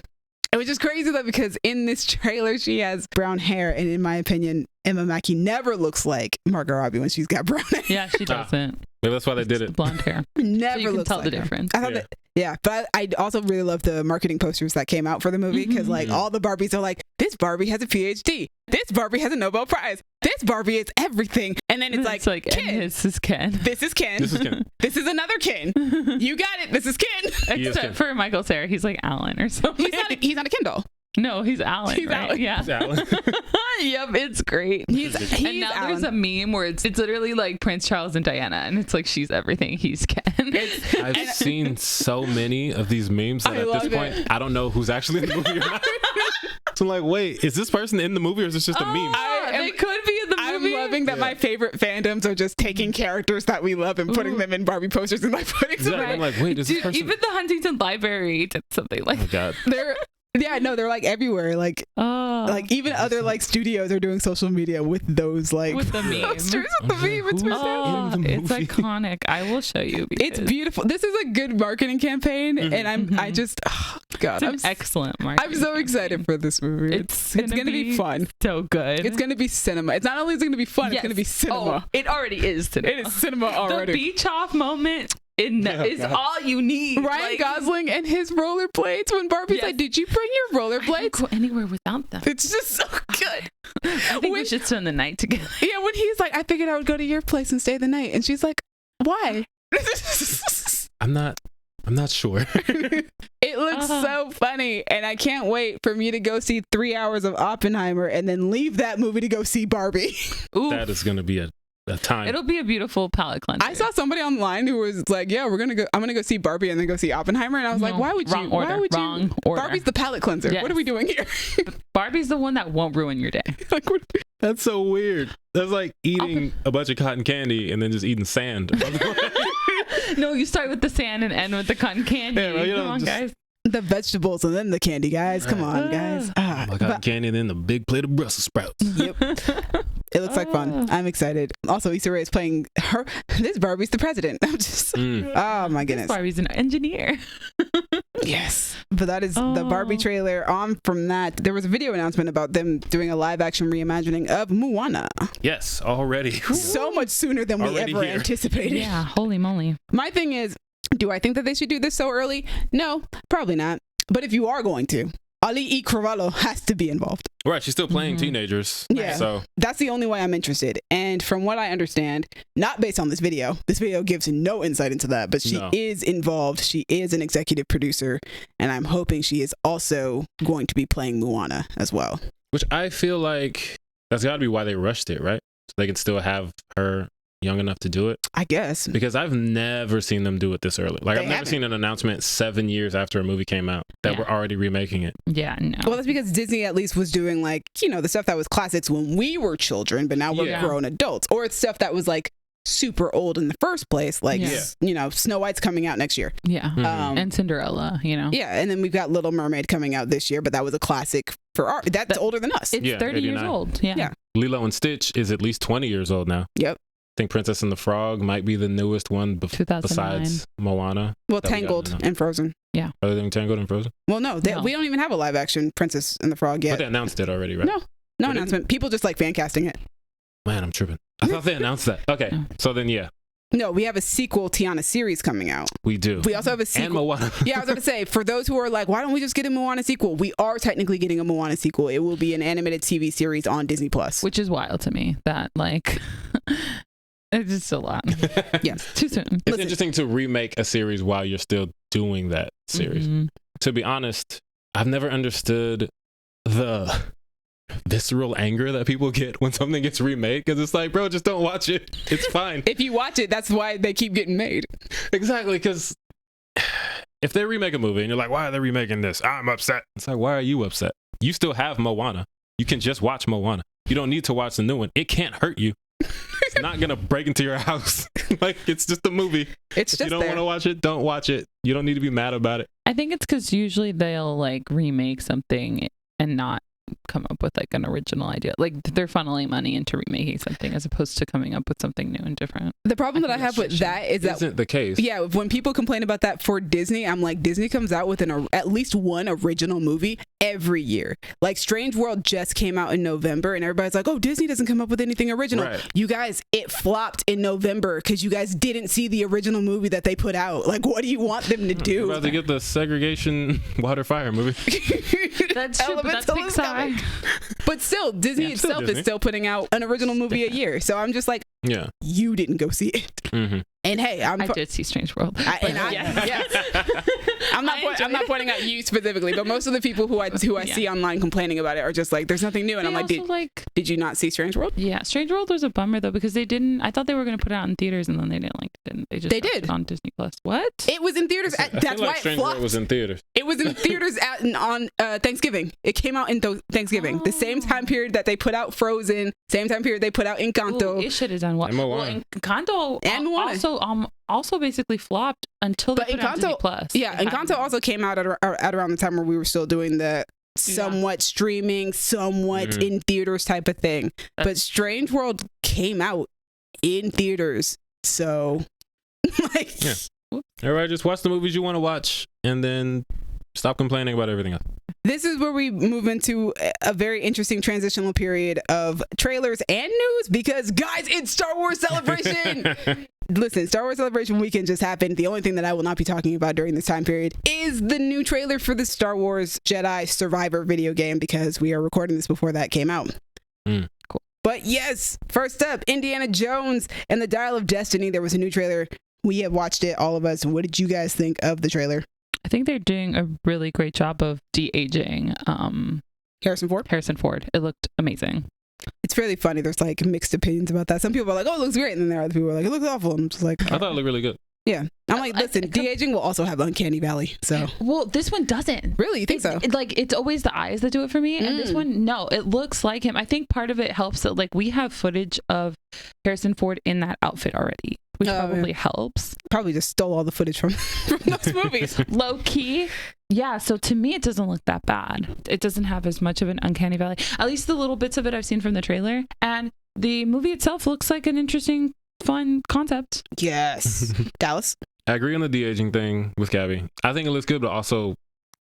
It was just crazy though, because in this trailer she has brown hair, and in my opinion, Emma Mackey never looks like Margot Robbie when she's got brown hair. Yeah, she doesn't. Maybe that's why they did it. Blonde hair. Never so you can looks tell like the her. difference. I thought that, but I also really love the marketing posters that came out for the movie, because like all the Barbies are like, this Barbie has a PhD, this Barbie has a Nobel Prize, this Barbie is everything, and then it's like Ken. And this is Ken. This is Ken. This is Ken. This is another Ken. You got it. This is Ken. Except for Michael Cera, he's like Alan or something. He's not a Ken doll. No, he's Alan. He's right? Alan. Yeah. He's Alan. Yep, it's great. He's and now Alan. there's a meme where it's literally like Prince Charles and Diana, and it's like she's everything, he's Ken. I've seen so many of these memes that at this point I don't know who's actually in the movie or not. So I'm like, wait, is this person in the movie or is this just a meme? They could be in the movie. I'm loving that my favorite fandoms are just taking characters that we love and putting them in Barbie posters and like putting them. I'm like, wait, is this person? Even the Huntington Library did something like Oh God. They're like everywhere. Like even other like studios are doing social media with those like with the meme. posters with the meme. It's fantastic. It's iconic. I will show you. It's beautiful. This is a good marketing campaign, and I just God, it's an excellent marketing. I'm so excited for this movie. It's gonna be fun. So good. It's gonna be cinema. It's not only is it gonna be fun. It's gonna be cinema. It already is cinema. It is cinema already. The beach off moment. Is all you need. Ryan Gosling and his rollerblades. When Barbie's like, "Did you bring your rollerblades?" I don't go anywhere without them. It's just so good. I think we should spend the night together. Yeah, when he's like, "I figured I would go to your place and stay the night," and she's like, "Why?" I'm not sure. It looks so funny, and I can't wait for me to go see 3 hours of Oppenheimer and then leave that movie to go see Barbie. Ooh. That is gonna be a time. It'll be a beautiful palate cleanser. I saw somebody online who was like, "Yeah, I'm gonna go see Barbie and then go see Oppenheimer," and I was like, "Why would you? Why would you? Barbie's the palate cleanser. Yes. What are we doing here?" Barbie's the one that won't ruin your day. Like, that's so weird. That's like eating a bunch of cotton candy and then just eating sand. No, you start with the sand and end with the cotton candy. Yeah, well, Come on, guys. the vegetables and then the candy, guys. Come on, guys. My cotton candy and then the big plate of Brussels sprouts. Yep. It looks like fun. I'm excited. Also, Issa Rae is playing her. This Barbie's the president. I'm just. Oh my goodness. This Barbie's an engineer. Yes. But that is the Barbie trailer. On from that, there was a video announcement about them doing a live action reimagining of Moana. Yes, already. So much sooner than we Already ever here. anticipated. Yeah, holy moly. My thing is, do I think that they should do this so early? No, probably not. But if you are going to, Ali E. Carvalho has to be involved. Right, she's still playing teenagers. Yeah. So that's the only way I'm interested. And from what I understand, not based on this video gives no insight into that, but she is involved. She is an executive producer, and I'm hoping she is also going to be playing Moana as well. Which I feel like that's got to be why they rushed it, right? So they can still have her young enough to do it, I guess. because I've never seen them do it this early. Like, I've never seen an announcement 7 years after a movie came out that we're already remaking it. Yeah, no. Well, that's because Disney at least was doing, like, you know, the stuff that was classics when we were children, but now we're grown adults. Or it's stuff that was like super old in the first place, like you know, Snow White's coming out next year. Yeah. And Cinderella, you know. Yeah, and then we've got Little Mermaid coming out this year, but that was a classic for art. That's older than us. It's 30 years 89. old. Yeah. Lilo and Stitch is at least 20 years old now. Yep. I think Princess and the Frog might be the newest one besides Moana. Well, Tangled and Frozen. Yeah. Other than Tangled and Frozen? Well, no, we don't even have a live action Princess and the Frog yet. But they announced it already, right? No announcement. People just like fan casting it. Man, I'm tripping. I thought they announced that. Okay, so then No, we have a sequel Tiana series coming out. We do. We also have a sequel. And Moana. Yeah, I was going to say, for those who are like, why don't we just get a Moana sequel? We are technically getting a Moana sequel. It will be an animated TV series on Disney+. Which is wild to me that, like, it's just a lot. Yeah. Too soon. It's interesting to remake a series while you're still doing that series. To be honest, I've never understood the visceral anger that people get when something gets remade, because it's like, bro, just don't watch it. It's fine. If you watch it, that's why they keep getting made. Exactly, because if they remake a movie and you're like, why are they remaking this? I'm upset. It's like, why are you upset? You still have Moana. You can just watch Moana. You don't need to watch the new one. It can't hurt you. It's not gonna break into your house. Like, it's just a movie. It's if just you don't want to watch it, don't watch it. You don't need to be mad about it. I think it's because usually they'll like remake something and not come up with like an original idea. Like they're funneling money into remaking something as opposed to coming up with something new and different. The problem that I have with that is that isn't the case. Yeah, when people complain about that for Disney, I'm like, Disney comes out with at least one original movie every year. Like Strange World just came out in November and everybody's like, oh, Disney doesn't come up with anything original. Right. You guys, it flopped in November because you guys didn't see the original movie that they put out. Like, what do you want them to do? We're about to get the segregation water fire movie. That's true, but that's Pixar. But still, Disney itself is still putting out an original movie a year. So I'm just like, yeah, you didn't go see it. Mm-hmm. And hey, I did see Strange World. I'm not pointing out you specifically, but most of the people who I see online complaining about it are just like, there's nothing new. And I'm like, did you not see Strange World? Yeah, Strange World was a bummer though, because they didn't. I thought they were going to put it out in theaters, and then they didn't like it. They did it on Disney Plus. What? It was in theaters. That's why Strange World was in theaters. It was in theaters on Thanksgiving. It came out in Thanksgiving, the same time period that they put out Frozen, same time period they put out Encanto. It should have done what? Well, Encanto and Moana. Also basically flopped until they put out Disney Plus. Yeah, Encanto also came out at around the time where we were still doing the somewhat streaming, somewhat in theaters type of thing. But Strange World came out in theaters, so like, everybody just watch the movies you want to watch, and then stop complaining about everything else. This is where we move into a very interesting transitional period of trailers and news, because guys, it's Star Wars Celebration. Listen, Star Wars Celebration weekend just happened. The only thing that I will not be talking about during this time period is the new trailer for the Star Wars Jedi Survivor video game, because we are recording this before that came out. Cool. But yes, first up, Indiana Jones and the Dial of Destiny. There was a new trailer. We have watched it, all of us. What did you guys think of the trailer? I think they're doing a really great job of de-aging Harrison Ford. It looked amazing. It's really funny. There's like mixed opinions about that. Some people are like, oh, it looks great. And then there are other people who are like, it looks awful. I'm just like, I thought it looked really good. Yeah. I'm like, listen, de-aging will also have Uncanny Valley. So, well, this one doesn't. Really? You think so? It's always the eyes that do it for me. And this one, no, it looks like him. I think part of it helps that like we have footage of Harrison Ford in that outfit already, which probably helps. Probably just stole all the footage from those movies. Low key. Yeah, so to me, it doesn't look that bad. It doesn't have as much of an Uncanny Valley. At least the little bits of it I've seen from the trailer. And the movie itself looks like an interesting, fun concept. Yes. Dallas? I agree on the de-aging thing with Gaby. I think it looks good, but also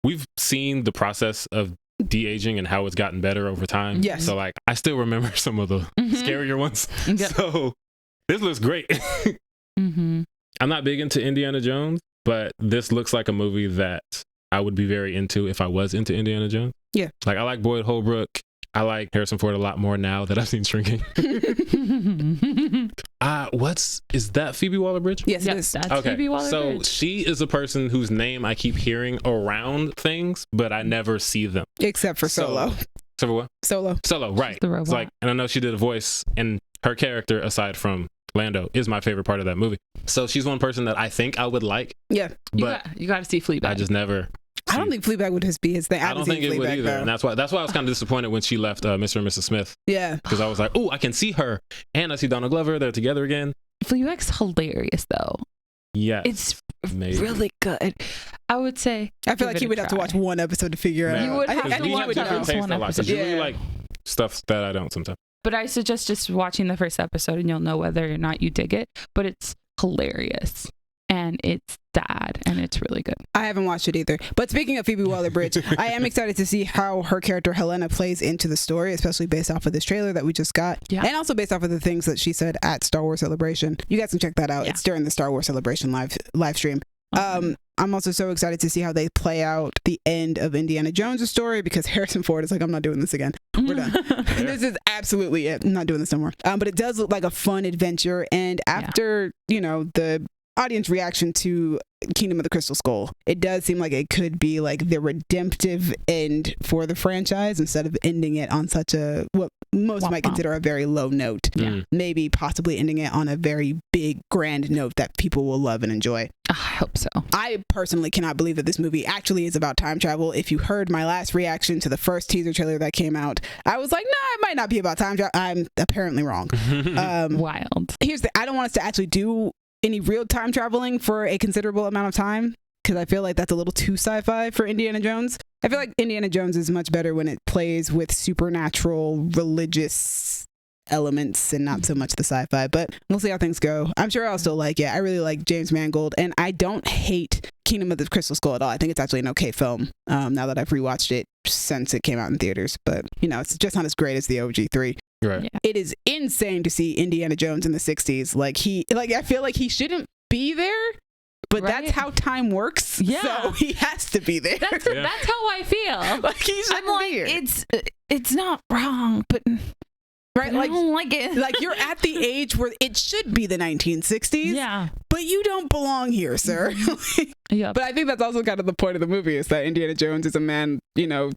we've seen the process of de-aging and how it's gotten better over time. Yes. So like, I still remember some of the scarier ones. Yep. So this looks great. I'm not big into Indiana Jones, but this looks like a movie that I would be very into if I was into Indiana Jones. Yeah. Like, I like Boyd Holbrook. I like Harrison Ford a lot more now that I've seen Shrinking. Is that Phoebe Waller-Bridge? Yes, it is. That's Phoebe Waller-Bridge. So she is a person whose name I keep hearing around things, but I never see them. Except for Solo. Except for what? Solo, right. The robot. It's like, and I know she did a voice, and her character, aside from Lando, is my favorite part of that movie. So she's one person that I think I would like. Yeah. But you got to see Fleabag. I just never... I don't think Fleabag would be his thing. I don't think it would either. Though. And that's why I was kind of disappointed when she left Mr. and Mrs. Smith. Yeah. Because I was like, oh, I can see her. And I see Donald Glover. They're together again. Fleabag's hilarious, though. Yeah. It's really good. I would say. I feel like he would have to watch one episode to figure out. You would have to watch one episode. You really like stuff that I don't sometimes. But I suggest just watching the first episode and you'll know whether or not you dig it. But it's hilarious. And it's sad, and it's really good. I haven't watched it either. But speaking of Phoebe Waller-Bridge, I am excited to see how her character Helena plays into the story, especially based off of this trailer that we just got. Yeah. And also based off of the things that she said at Star Wars Celebration. You guys can check that out. Yeah. It's during the Star Wars Celebration live stream. I'm also so excited to see how they play out the end of Indiana Jones' story, because Harrison Ford is like, I'm not doing this again. We're done. This is absolutely it. I'm not doing this no more. But it does look like a fun adventure. And after, audience reaction to Kingdom of the Crystal Skull. It does seem like it could be like the redemptive end for the franchise instead of ending it on such a, what most might consider a very low note. Yeah. Maybe possibly ending it on a very big, grand note that people will love and enjoy. I hope so. I personally cannot believe that this movie actually is about time travel. If you heard my last reaction to the first teaser trailer that came out, I was like, nah, it might not be about time travel. I'm apparently wrong. Wild. I don't want us to actually do any real time traveling for a considerable amount of time, because I feel like that's a little too sci-fi for Indiana Jones. I feel like Indiana Jones is much better when it plays with supernatural, religious elements and not so much the sci-fi, but we'll see how things go. I'm sure I'll still like it. I really like James Mangold, and I don't hate Kingdom of the Crystal Skull at all. I think it's actually an okay film, now that I've rewatched it since it came out in theaters, but it's just not as great as the OG3. Right. Yeah. It is insane to see Indiana Jones in the 60s. I feel like he shouldn't be there, but that's how time works. Yeah. So he has to be there. That's how I feel. Like he shouldn't I'm like, be here. it's not wrong, but right, I don't like it. Like you're at the age where it should be the 1960s. Yeah. But you don't belong here, sir. Yeah. But I think that's also kind of the point of the movie, is that Indiana Jones is a man,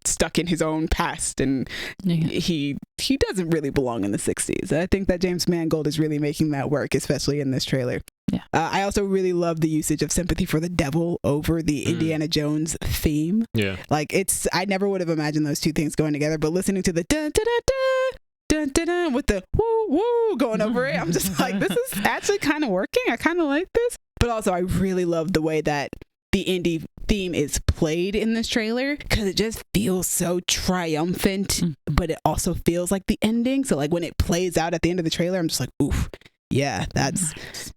stuck in his own past, and he doesn't really belong in the 60s. I think that James Mangold is really making that work, especially in this trailer. Yeah. I also really love the usage of Sympathy for the Devil over the Indiana Jones theme. Yeah. Like I never would have imagined those two things going together, but listening to the dun dun dun dun dun dun dun with the woo woo going over it, I'm just like, this is actually kind of working. I kind of like this. But also, I really love the way that the indie theme is played in this trailer, because it just feels so triumphant, but it also feels like the ending. So like when it plays out at the end of the trailer, I'm just like, oof. Yeah, that's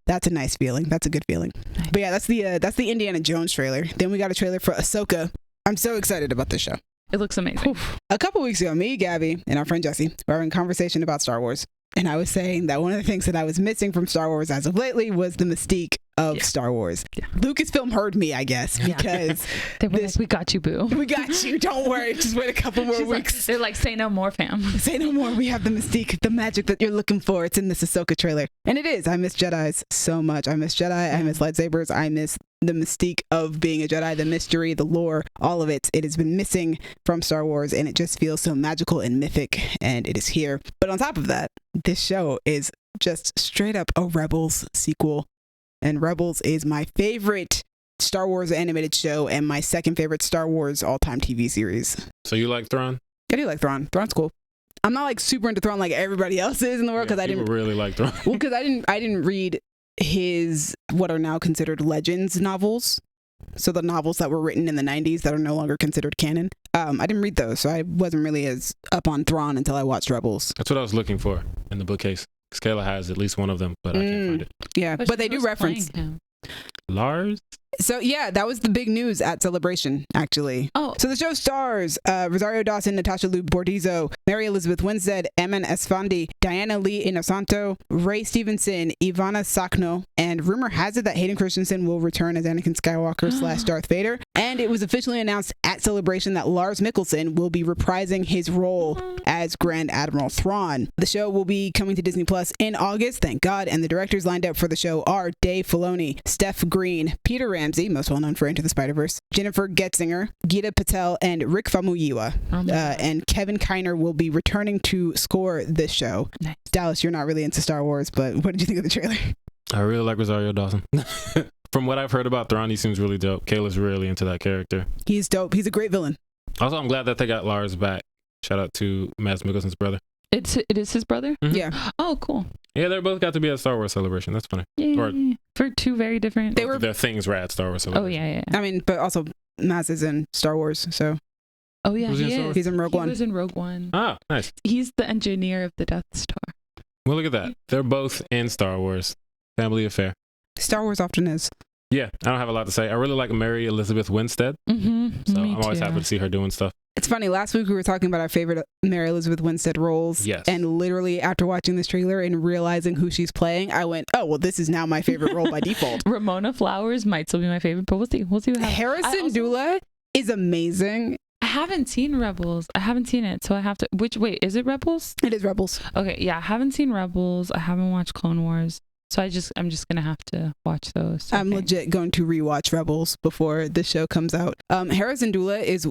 a nice feeling. That's a good feeling. Nice. But yeah, that's the Indiana Jones trailer. Then we got a trailer for Ahsoka. I'm so excited about this show. It looks amazing. Oof. A couple weeks ago, me, Gaby, and our friend Jesse were having a conversation about Star Wars. And I was saying that one of the things that I was missing from Star Wars as of lately was the mystique of Star Wars. Yeah. Lucasfilm heard me, I guess, because they were like, we got you, boo. We got you. Don't worry. Just wait a couple more weeks. Like, they're like, say no more, fam. Say no more. We have the mystique, the magic that you're looking for. It's in this Ahsoka trailer. And it is. I miss Jedis so much. I miss Jedi. I miss lightsabers. I miss the mystique of being a Jedi, the mystery, the lore, all of it. It has been missing from Star Wars, and it just feels so magical and mythic, and it is here. But on top of that, this show is just straight up a Rebels sequel. And Rebels is my favorite Star Wars animated show and my second favorite Star Wars all-time TV series. So you like Thrawn? I do like Thrawn. Thrawn's cool. I'm not like super into Thrawn like everybody else is in the world, because I didn't really like Thrawn. Well, because I didn't read his what are now considered Legends novels. So the novels that were written in the 90s that are no longer considered canon. I didn't read those, so I wasn't really as up on Thrawn until I watched Rebels. That's what I was looking for in the bookcase. Kayla has at least one of them, but I can't find it. Yeah, but they do reference Lars. So yeah, that was the big news at Celebration, actually. Oh. So the show stars Rosario Dawson, Natasha Liu Bordizzo, Mary Elizabeth Winstead, Emin Esfandi, Diana Lee Inosanto, Ray Stevenson, Ivana Sakno, and rumor has it that Hayden Christensen will return as Anakin Skywalker / Darth Vader. And it was officially announced at Celebration that Lars Mikkelsen will be reprising his role as Grand Admiral Thrawn. The show will be coming to Disney Plus in August, thank God, and the directors lined up for the show are Dave Filoni, Steph Green, Peter Ramsey, most well known for Into the Spider-Verse, Jennifer Getzinger, Gita Patel, and Rick Famuyiwa. And Kevin Kiner will be returning to score this show. Nice. Dallas, you're not really into Star Wars, but what did you think of the trailer? I really like Rosario Dawson. From what I've heard about Thrawn, he seems really dope. Kayla's really into that character. He's dope. He's a great villain. Also, I'm glad that they got Lars back. Shout out to Mads Mikkelsen's brother. It is his brother? Mm-hmm. Yeah. Oh, cool. Yeah, they both got to be at Star Wars Celebration. That's funny. Yeah. For two very different... Their things were at Star Wars Celebration. Oh, yeah. I mean, but also Mads is in Star Wars, so... Oh, yeah, he is. He's in Rogue One. He was in Rogue One. Ah, nice. He's the engineer of the Death Star. Well, look at that. They're both in Star Wars. Family affair. Star Wars often is. Yeah, I don't have a lot to say. I really like Mary Elizabeth Winstead. Mm-hmm. So I'm always happy to see her doing stuff. It's funny, last week we were talking about our favorite Mary Elizabeth Winstead roles. Yes. And literally after watching this trailer and realizing who she's playing, I went, oh, well, this is now my favorite role by default. Ramona Flowers might still be my favorite, but we'll see. We'll see what happens. Harrison Dula is amazing. I haven't seen Rebels. I haven't seen it, so I have to... Wait, is it Rebels? It is Rebels. Okay, yeah, I haven't seen Rebels. I haven't watched Clone Wars. So I'm just gonna have to watch those. I'm legit going to rewatch Rebels before the show comes out. Hera Syndulla is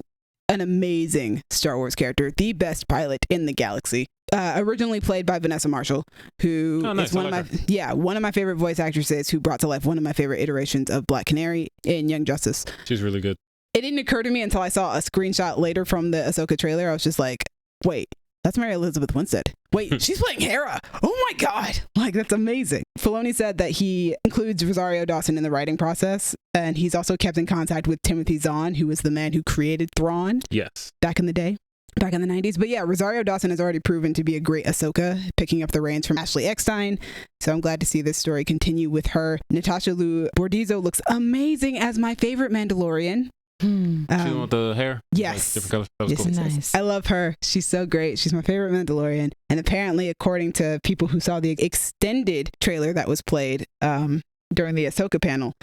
an amazing Star Wars character, the best pilot in the galaxy. Originally played by Vanessa Marshall, who is one of my favorite voice actresses, who brought to life one of my favorite iterations of Black Canary in Young Justice. She's really good. It didn't occur to me until I saw a screenshot later from the Ahsoka trailer. I was just like, wait, that's Mary Elizabeth Winstead. Wait, she's playing Hera. Oh my God. Like, that's amazing. Filoni said that he includes Rosario Dawson in the writing process, and he's also kept in contact with Timothy Zahn, who was the man who created Thrawn. Yes. Back in the day. Back in the 90s. But yeah, Rosario Dawson has already proven to be a great Ahsoka, picking up the reins from Ashley Eckstein. So I'm glad to see this story continue with her. Natasha Liu Bordizzo looks amazing as my favorite Mandalorian. She's the one with the hair? Yes. Like different colors. That was yes, cool. Nice. I love her. She's so great. She's my favorite Mandalorian. And apparently, according to people who saw the extended trailer that was played during the Ahsoka panel,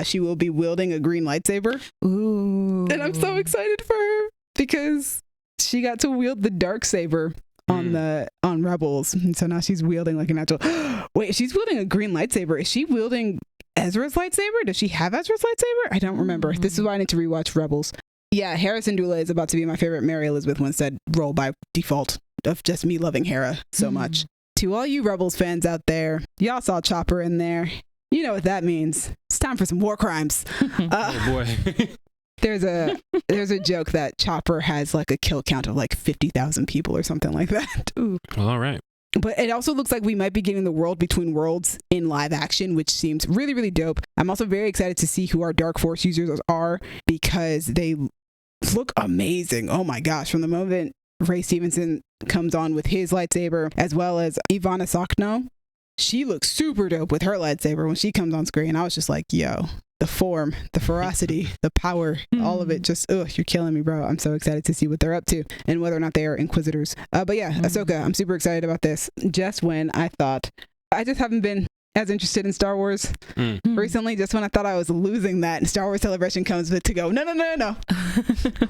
she will be wielding a green lightsaber. Ooh. And I'm so excited for her because she got to wield the dark saber on Rebels. And so now she's wielding like an actual... Wait, she's wielding a green lightsaber. Is she wielding Ezra's lightsaber? Does she have Ezra's lightsaber? I don't remember. This is why I need to rewatch Rebels. Yeah, Hera Syndulla is about to be my favorite Mary Elizabeth Winstead role by default of just me loving Hera so much. To all you Rebels fans out there, y'all saw Chopper in there. You know what that means. It's time for some war crimes. Oh boy. There's a joke that Chopper has like a kill count of like 50,000 people or something like that. Ooh. Well, all right. But it also looks like we might be getting the World Between Worlds in live action, which seems really, really dope. I'm also very excited to see who our Dark Force users are because they look amazing. Oh my gosh. From the moment Ray Stevenson comes on with his lightsaber, as well as Ivana Sakno, she looks super dope with her lightsaber when she comes on screen. I was just like, yo, the form, the ferocity, the power, all of it just, you're killing me, bro. I'm so excited to see what they're up to and whether or not they are Inquisitors. But yeah, Ahsoka, I'm super excited about this. Just when I thought, I just haven't been as interested in Star Wars recently, just when I thought I was losing that, and Star Wars Celebration comes to go, no.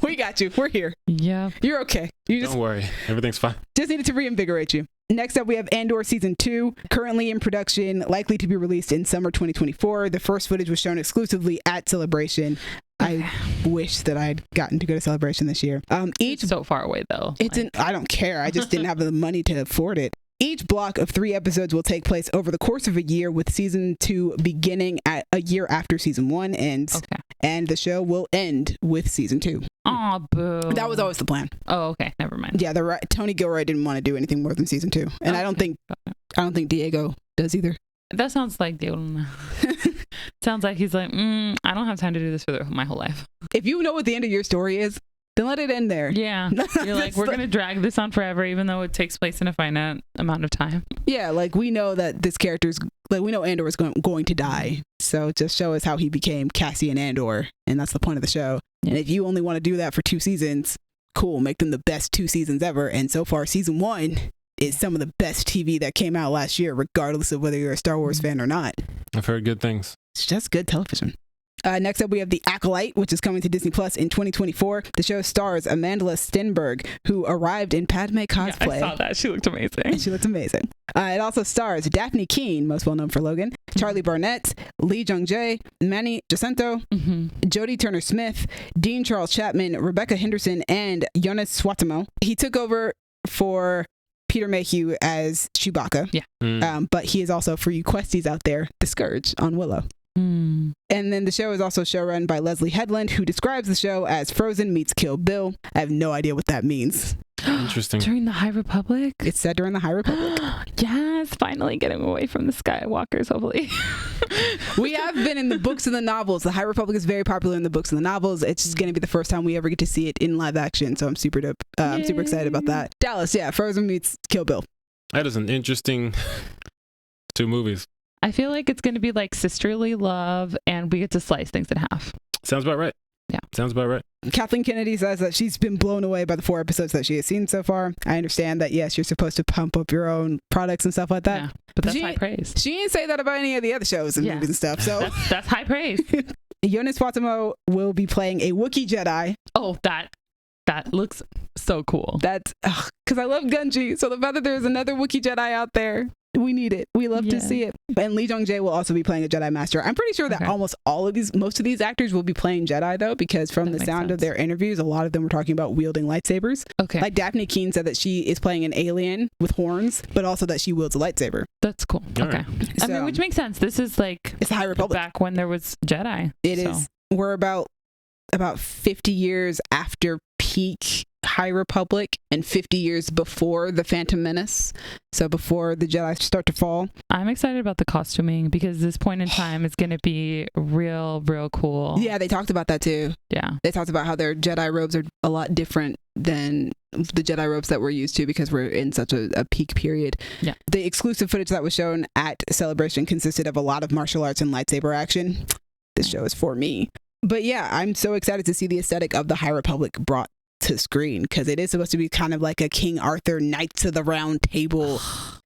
We got you. We're here. Yeah. You're okay. Don't worry. Everything's fine. Just needed to reinvigorate you. Next up, we have Andor Season 2, currently in production, likely to be released in summer 2024. The first footage was shown exclusively at Celebration. I wish that I'd gotten to go to Celebration this year. It's so far away, though. I don't care. I just didn't have the money to afford it. Each block of 3 episodes will take place over the course of a year, with Season 2 beginning at a year after Season 1 ends. Okay. And the show will end with Season 2. Aw, boo. That was always the plan. Oh, okay. Never mind. Yeah, Tony Gilroy didn't want to do anything more than Season 2. And I don't think Diego does either. That sounds like Diego. Sounds like he's like, I don't have time to do this for my whole life. If you know what the end of your story is, then let it end there. Yeah. You're like, we're going to drag this on forever, even though it takes place in a finite amount of time. Yeah, like we know that this character's, like we know Andor is going to die. So just show us how he became Cassian Andor. And that's the point of the show. Yeah. And if you only want to do that for 2 seasons, cool, make them the best 2 seasons ever. And so far, Season 1 is some of the best TV that came out last year, regardless of whether you're a Star Wars fan or not. I've heard good things. It's just good television. Next up, we have The Acolyte, which is coming to Disney Plus in 2024. The show stars Amanda Stenberg, who arrived in Padme cosplay. Yeah, I saw that. She looked amazing. She looked amazing. It also stars Daphne Keane, most well known for Logan, Charlie Barnett, Lee Jung-jae, Manny Jacinto, Jodie Turner-Smith, Dean Charles Chapman, Rebecca Henderson, and Jonas Swatamo. He took over for Peter Mayhew as Chewbacca. Yeah. But he is also, for you questies out there, the Scourge on Willow. And then the show is also showrun by Leslie Headland, who describes the show as Frozen meets Kill Bill. I have no idea what that means. Interesting. During the High Republic? It's set during the High Republic. Yes, finally getting away from the Skywalkers, hopefully. We have been in the books and the novels. The High Republic is very popular in the books and the novels. It's just going to be the first time we ever get to see it in live action. So I'm super dope. I'm super excited about that. Dallas, yeah, Frozen meets Kill Bill. That is an interesting 2 movies. I feel like it's going to be like sisterly love, and we get to slice things in half. Sounds about right. Yeah. Sounds about right. Kathleen Kennedy says that she's been blown away by the 4 episodes that she has seen so far. I understand that, yes, you're supposed to pump up your own products and stuff like that. Yeah, but that's high praise. She didn't say that about any of the other shows and movies and stuff. So that's high praise. Jonas Swatamo will be playing a Wookiee Jedi. Oh, that looks so cool. That's because I love Gunji. So the fact that there's another Wookiee Jedi out there We need it. We love to see it. And Lee Jong-jae will also be playing a Jedi Master. I'm pretty sure that most of these actors will be playing Jedi, though, because from the sound of their interviews, a lot of them were talking about wielding lightsabers. Okay. Like Daphne Keane said that she is playing an alien with horns, but also that she wields a lightsaber. That's cool. Okay. So, I mean, which makes sense. This is like it's the High Republic. Back when there was Jedi. It is. We're about 50 years after peak High Republic and 50 years before the Phantom Menace, so before the Jedi start to fall. I'm excited about the costuming because this point in time is going to be real cool. Yeah, they talked about that too. Yeah, they talked about how their Jedi robes are a lot different than the Jedi robes that we're used to because we're in such a peak period. Yeah, the exclusive footage that was shown at Celebration consisted of a lot of martial arts and lightsaber action. This show is for me. But yeah, I'm so excited to see the aesthetic of the High Republic brought to screen because it is supposed to be kind of like a King Arthur Knights of the Round Table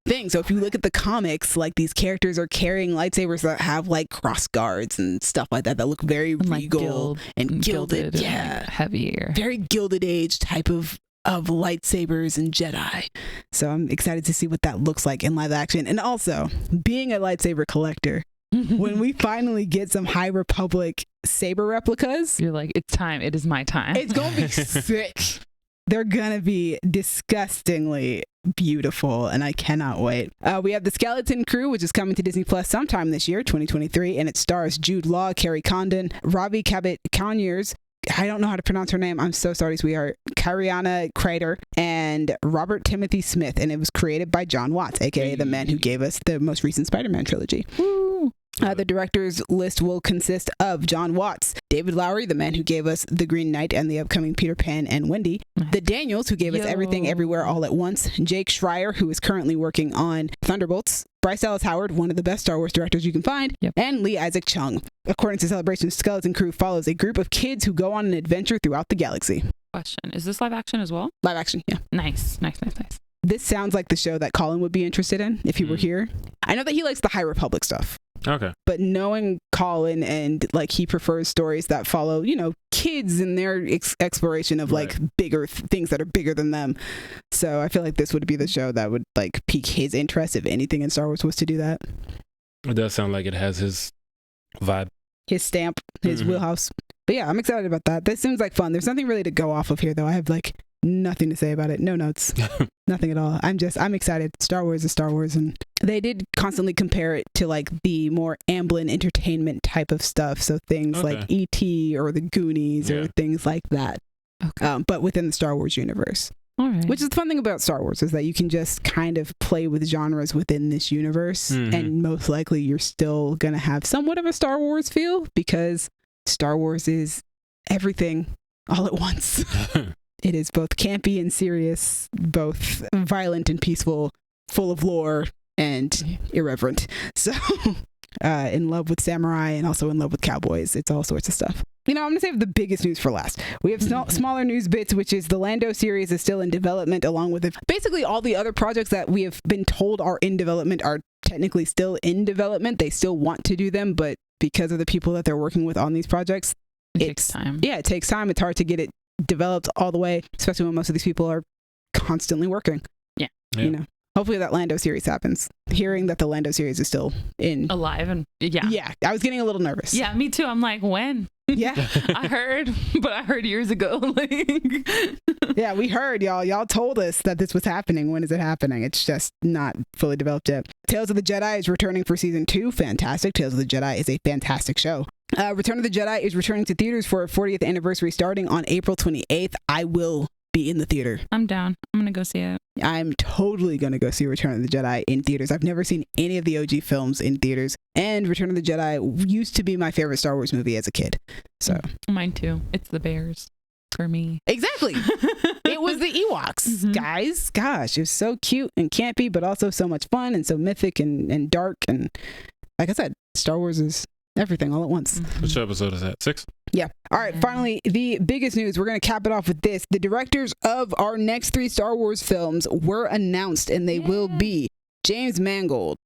thing. So if you look at the comics, like these characters are carrying lightsabers that have like cross guards and stuff like that look very regal and gilded. Yeah, and heavier, very Gilded Age type of lightsabers and Jedi. So I'm excited to see what that looks like in live action. And also, being a lightsaber collector, when we finally get some High Republic saber replicas, you're like, it's time. It is my time. It's gonna be sick. They're gonna be disgustingly beautiful, and I cannot wait. We have The Skeleton Crew, which is coming to Disney Plus sometime this year, 2023, and it stars Jude Law, Carrie Condon, Robbie Cabot-Conyers, I don't know how to pronounce her name. I'm so sorry, sweetheart. Kariana Crater and Robert Timothy Smith, and it was created by John Watts, aka the man who gave us the most recent Spider-Man trilogy. Woo! The directors list will consist of John Watts, David Lowery, the man who gave us The Green Knight and the upcoming Peter Pan and Wendy, the Daniels, who gave us Everything Everywhere All at Once, Jake Schreier, who is currently working on Thunderbolts, Bryce Dallas Howard, one of the best Star Wars directors you can find, and Lee Isaac Chung. According to Celebration, Skeleton Crew follows a group of kids who go on an adventure throughout the galaxy. Question, is this live action as well? Live action, yeah. Nice. This sounds like the show that Colin would be interested in if he were here. I know that he likes the High Republic stuff. Okay. But knowing Colin, and like he prefers stories that follow, you know, kids and their exploration of like bigger things that are bigger than them. So I feel like this would be the show that would like pique his interest if anything in Star Wars was to do that. It does sound like it has his vibe, his stamp, his wheelhouse. But yeah, I'm excited about that. This seems like fun. There's nothing really to go off of here though. I have like nothing to say about it. No notes. Nothing at all. I'm excited. Star Wars is Star Wars, and they did constantly compare it to like the more Amblin entertainment type of stuff. So things like E.T. or the Goonies or things like that. Okay. But within the Star Wars universe. All right. Which is the fun thing about Star Wars is that you can just kind of play with genres within this universe, and most likely you're still gonna have somewhat of a Star Wars feel because Star Wars is everything all at once. It is both campy and serious, both violent and peaceful, full of lore and irreverent. So, in love with samurai and also in love with cowboys. It's all sorts of stuff. You know, I'm going to save the biggest news for last. We have smaller news bits, which is the Lando series is still in development, along with it. Basically, all the other projects that we have been told are in development are technically still in development. They still want to do them, but because of the people that they're working with on these projects, it takes time. Yeah, it takes time. It's hard to get it developed all the way, especially when most of these people are constantly working. You know, hopefully that Lando series happens. Hearing that the Lando series is still alive, and I was getting a little nervous. Yeah, me too. I'm like, when? Yeah. I heard years ago. Like, yeah, we heard, y'all told us that this was happening. When is it happening? It's just not fully developed yet. Tales of the Jedi is returning for season 2. Fantastic. Tales of the Jedi is a fantastic show. Return of the Jedi is returning to theaters for a 40th anniversary starting on April 28th. I will be in the theater. I'm down. I'm going to go see it. I'm totally going to go see Return of the Jedi in theaters. I've never seen any of the OG films in theaters. And Return of the Jedi used to be my favorite Star Wars movie as a kid. So mine too. It's the bears for me. Exactly. It was the Ewoks, guys. Gosh, it was so cute and campy, but also so much fun and so mythic and dark. And like I said, Star Wars is everything all at once. Which episode is that? 6? Yeah. All right. Finally, the biggest news. We're going to cap it off with this. The directors of our next 3 Star Wars films were announced, and they will be James Mangold,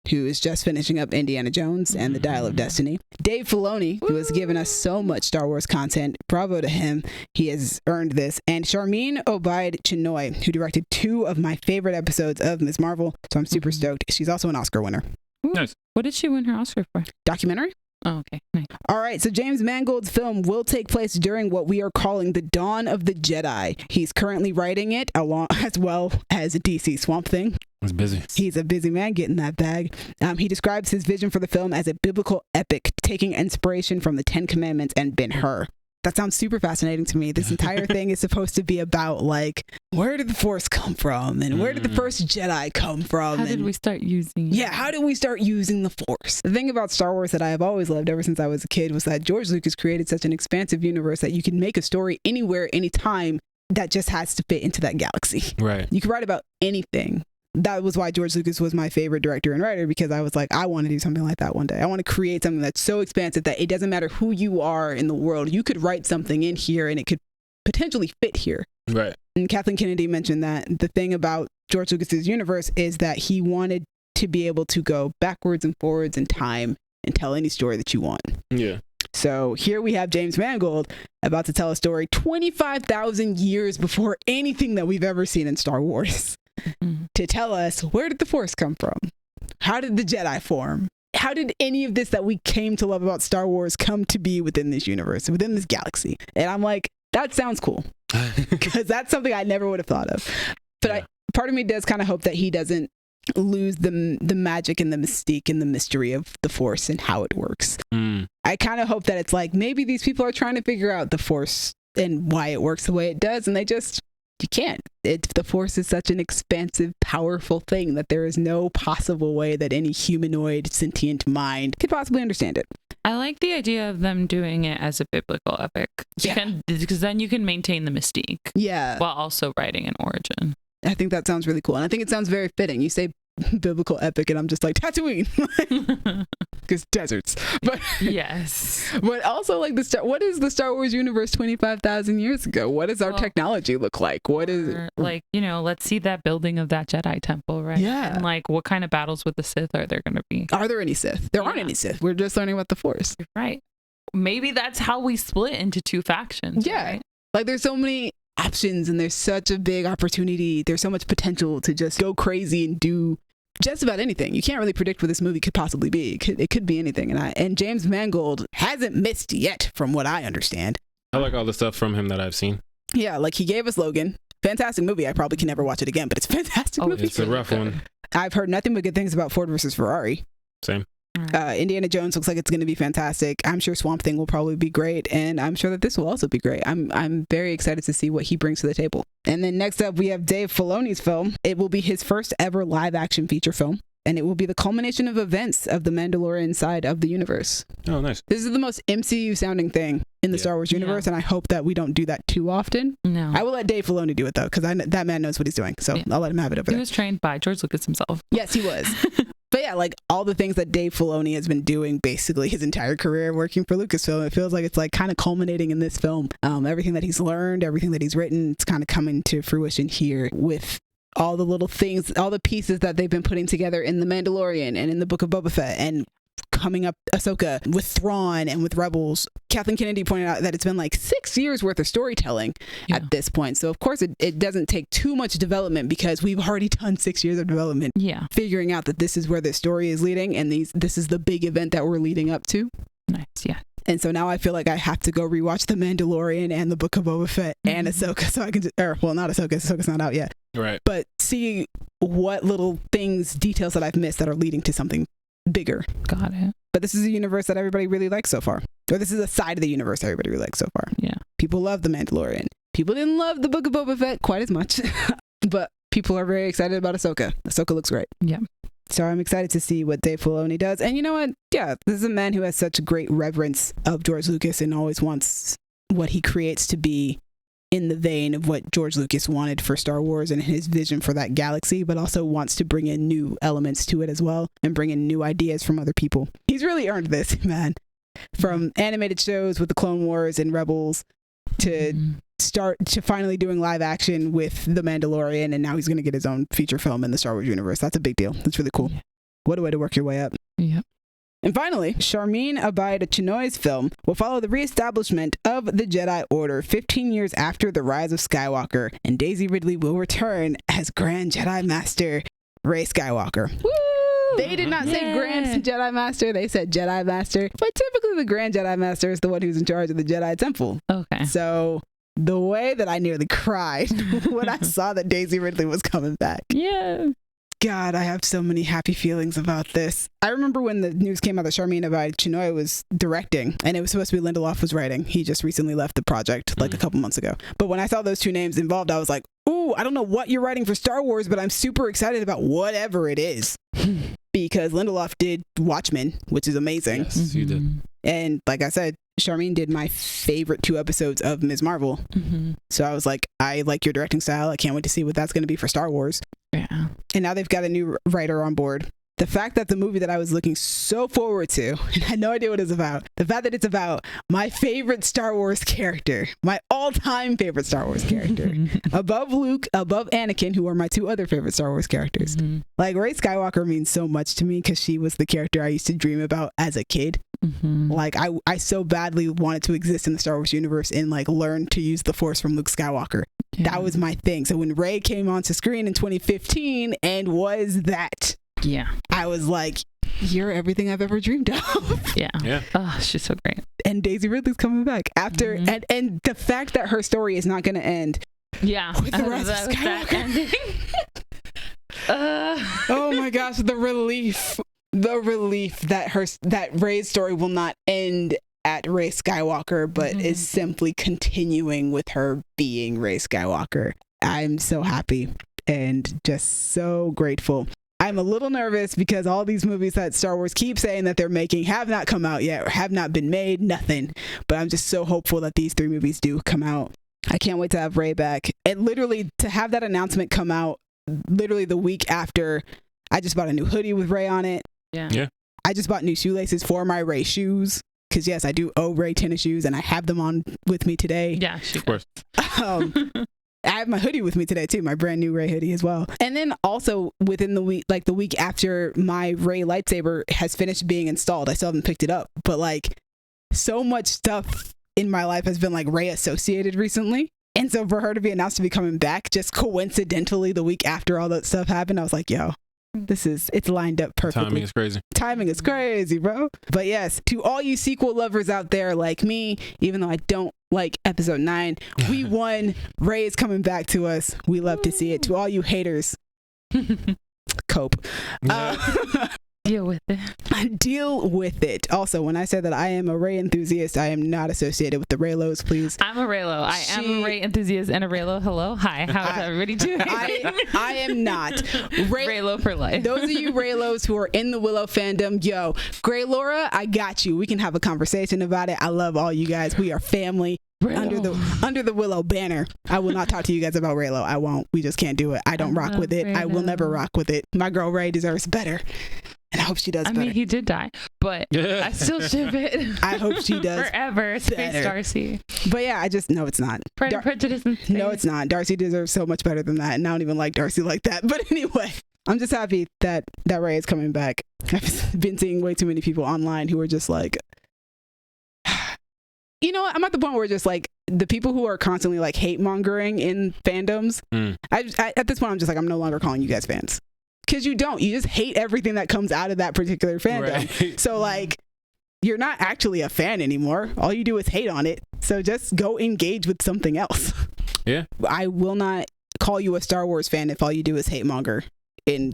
who is just finishing up Indiana Jones and the Dial of Destiny. Dave Filoni, who has given us so much Star Wars content. Bravo to him. He has earned this. And Sharmeen Obaid Chinoy, who directed 2 of my favorite episodes of Ms. Marvel. So I'm super stoked. She's also an Oscar winner. Ooh. Nice. What did she win her Oscar for? Documentary. Oh, okay. Nice. All right, so James Mangold's film will take place during what we are calling the Dawn of the Jedi. He's currently writing it along as well as DC Swamp Thing. He's busy. He's a busy man getting that bag. He describes his vision for the film as a biblical epic, taking inspiration from the 10 Commandments and Ben-Hur. That sounds super fascinating to me. This entire thing is supposed to be about, like, where did the Force come from? And where did the first Jedi come from? How did we start using it? Yeah, how did we start using the Force? The thing about Star Wars that I have always loved ever since I was a kid was that George Lucas created such an expansive universe that you can make a story anywhere, anytime that just has to fit into that galaxy. Right. You can write about anything. That was why George Lucas was my favorite director and writer, because I was like, I want to do something like that one day. I want to create something that's so expansive that it doesn't matter who you are in the world. You could write something in here and it could potentially fit here. Right. And Kathleen Kennedy mentioned that the thing about George Lucas's universe is that he wanted to be able to go backwards and forwards in time and tell any story that you want. Yeah. So here we have James Mangold about to tell a story 25,000 years before anything that we've ever seen in Star Wars. To tell us, where did the Force come from? How did the Jedi form? How did any of this that we came to love about Star Wars come to be within this universe, within this galaxy? And I'm like, that sounds cool, because that's something I never would have thought of. But part of me does kind of hope that he doesn't lose the magic and the mystique and the mystery of the Force and how it works. I kind of hope that it's like, maybe these people are trying to figure out the Force and why it works the way it does, and you can't. The Force is such an expansive, powerful thing that there is no possible way that any humanoid, sentient mind could possibly understand it. I like the idea of them doing it as a biblical epic. Because then you can maintain the mystique. Yeah. While also writing an origin. I think that sounds really cool. And I think it sounds very fitting. You say biblical epic and I'm just like, Tatooine. Because deserts. But yes. But also, like, what is the Star Wars universe 25,000 years ago? What does our technology look like? What is like, let's see that building of that Jedi temple, right? Yeah. And like, what kind of battles with the Sith are there going to be? Are there any Sith? There aren't any Sith. We're just learning about the Force. You're right. Maybe that's how we split into 2 factions. Yeah. Right? Like, there's so many options and there's such a big opportunity. There's so much potential to just go crazy and do just about anything. You can't really predict what this movie could possibly be. It could be anything. And James Mangold hasn't missed yet, from what I understand. I like all the stuff from him that I've seen. Yeah, like he gave us Logan. Fantastic movie. I probably can never watch it again, but it's a fantastic movie. It's a rough one. I've heard nothing but good things about Ford versus Ferrari. Same. Indiana Jones looks like it's going to be fantastic. I'm sure Swamp Thing will probably be great, and I'm sure that this will also be great. I'm very excited to see what he brings to the table. And then next up, we have Dave Filoni's film. It will be his first ever live-action feature film, and it will be the culmination of events of the Mandalorian side of the universe. Oh, nice. This is the most MCU-sounding thing in the Star Wars universe, and I hope that we don't do that too often. No. I will let Dave Filoni do it, though, because that man knows what he's doing, so I'll let him have it over there. He was trained by George Lucas himself. Yes, he was. But yeah, like all the things that Dave Filoni has been doing basically his entire career working for Lucasfilm, it feels like it's like kind of culminating in this film. Everything that he's learned, everything that he's written, it's kind of coming to fruition here with all the little things, all the pieces that they've been putting together in The Mandalorian and in the Book of Boba Fett and coming up Ahsoka with Thrawn and with Rebels. Kathleen Kennedy pointed out that it's been like 6 years worth of storytelling at this point. So of course it doesn't take too much development because we've already done 6 years of development. Yeah. Figuring out that this is where the story is leading and this is the big event that we're leading up to. Nice. Yeah. And so now I feel like I have to go rewatch The Mandalorian and the Book of Boba Fett and Ahsoka so I can not Ahsoka. Ahsoka's not out yet. Right. But see what little details that I've missed that are leading to something bigger. Got it. But this is a universe that everybody really likes so far. Or this is a side of the universe everybody really likes so far. Yeah. People love The Mandalorian. People didn't love the Book of Boba Fett quite as much. But people are very excited about Ahsoka. Ahsoka looks great. Yeah. So I'm excited to see what Dave Filoni does. And you know what? Yeah, this is a man who has such great reverence of George Lucas and always wants what he creates to be in the vein of what George Lucas wanted for Star Wars and his vision for that galaxy, but also wants to bring in new elements to it as well and bring in new ideas from other people. He's really earned this, man. From animated shows with the Clone Wars and Rebels to start to finally doing live action with The Mandalorian, and now he's going to get his own feature film in the Star Wars universe. That's a big deal. That's really cool. What a way to work your way up. Yep. And finally, Charmin Abide Chinoy's film will follow the reestablishment of the Jedi Order 15 years after the rise of Skywalker, and Daisy Ridley will return as Grand Jedi Master Rey Skywalker. Woo! They did not say Grand Jedi Master, they said Jedi Master, but typically the Grand Jedi Master is the one who's in charge of the Jedi Temple. Okay. So the way that I nearly cried when I saw that Daisy Ridley was coming back. Yeah. God, I have so many happy feelings about this. I remember when the news came out that Charmin Abide Chinoy was directing, and it was supposed to be Lindelof was writing. He just recently left the project like a couple months ago. But when I saw those two names involved, I was like, ooh, I don't know what you're writing for Star Wars, but I'm super excited about whatever it is. Because Lindelof did Watchmen, which is amazing. Yes, you did. And like I said, Charmin did my favorite 2 episodes of Ms. Marvel. So I was like, I like your directing style. I can't wait to see what that's going to be for Star Wars. Yeah. And now they've got a new writer on board. The fact that the movie that I was looking so forward to, and I had no idea what it's about, the fact that it's about my favorite Star Wars character, my all-time favorite Star Wars character, above Luke, above Anakin, who are my 2 other favorite Star Wars characters. Like, Rey Skywalker means so much to me because she was the character I used to dream about as a kid. Like, I so badly wanted to exist in the Star Wars universe and like learn to use the Force from Luke Skywalker. That was my thing. So when Rey came onto screen in 2015 and was that, I was like, you're everything I've ever dreamed of. Yeah. Oh, she's so great. And Daisy Ridley's coming back after, and the fact that her story is not going to end. With the rise of Skywalker. Oh my gosh, the relief that Rey's story will not end at Rey Skywalker, but is simply continuing with her being Rey Skywalker. I'm so happy and just so grateful. I'm a little nervous because all these movies that Star Wars keep saying that they're making have not come out yet or have not been made, nothing. But I'm just so hopeful that these 3 movies do come out. I can't wait to have Rey back. And literally to have that announcement come out literally the week after, I just bought a new hoodie with Rey on it. Yeah. I just bought new shoelaces for my Rey shoes. Because yes, I do owe Rey tennis shoes and I have them on with me today. Yeah, of course. I have my hoodie with me today too, my brand new Rey hoodie as well. And then also within the week, like the week after my Rey lightsaber has finished being installed, I still haven't picked it up. But like so much stuff in my life has been like Rey associated recently. And so for her to be announced to be coming back just coincidentally the week after all that stuff happened, I was like, yo, it's lined up perfectly. Timing is crazy. Timing is crazy, bro. But yes, to all you sequel lovers out there like me, even though I don't like episode 9, we won. Rey is coming back to us. We love to see it. To all you haters, cope. Deal with it. Deal with it. Also, when I said that I am a Rey enthusiast, I am not associated with the Reylos, please. I'm a Reylo. I am a Rey enthusiast and a Reylo. Hello. Hi. How's everybody doing? I am not. Reylo for life. Those of you Reylos who are in the Willow fandom, yo, Grey Laura, I got you. We can have a conversation about it. I love all you guys. We are family. Under the Willow banner. I will not talk to you guys about Reylo. I won't. We just can't do it. I don't rock with it. I will never rock with it. My girl Rey deserves better. And I hope she does better. I mean, he did die, but I still ship it. I hope she does forever. Space Darcy. But yeah, I just know it's not. Pride and Prejudice in space. No, it's not. Darcy deserves so much better than that, and I don't even like Darcy like that. But anyway, I'm just happy that Rey is coming back. I've been seeing way too many people online who are just like, you know what? I'm at the point where just like the people who are constantly like hate mongering in fandoms. I at this point, I'm just like, I'm no longer calling you guys fans. Because you just hate everything that comes out of that particular fandom. Right. So like, you're not actually a fan anymore. All you do is hate on it. So just go engage with something else. Yeah. I will not call you a Star Wars fan if all you do is hate monger in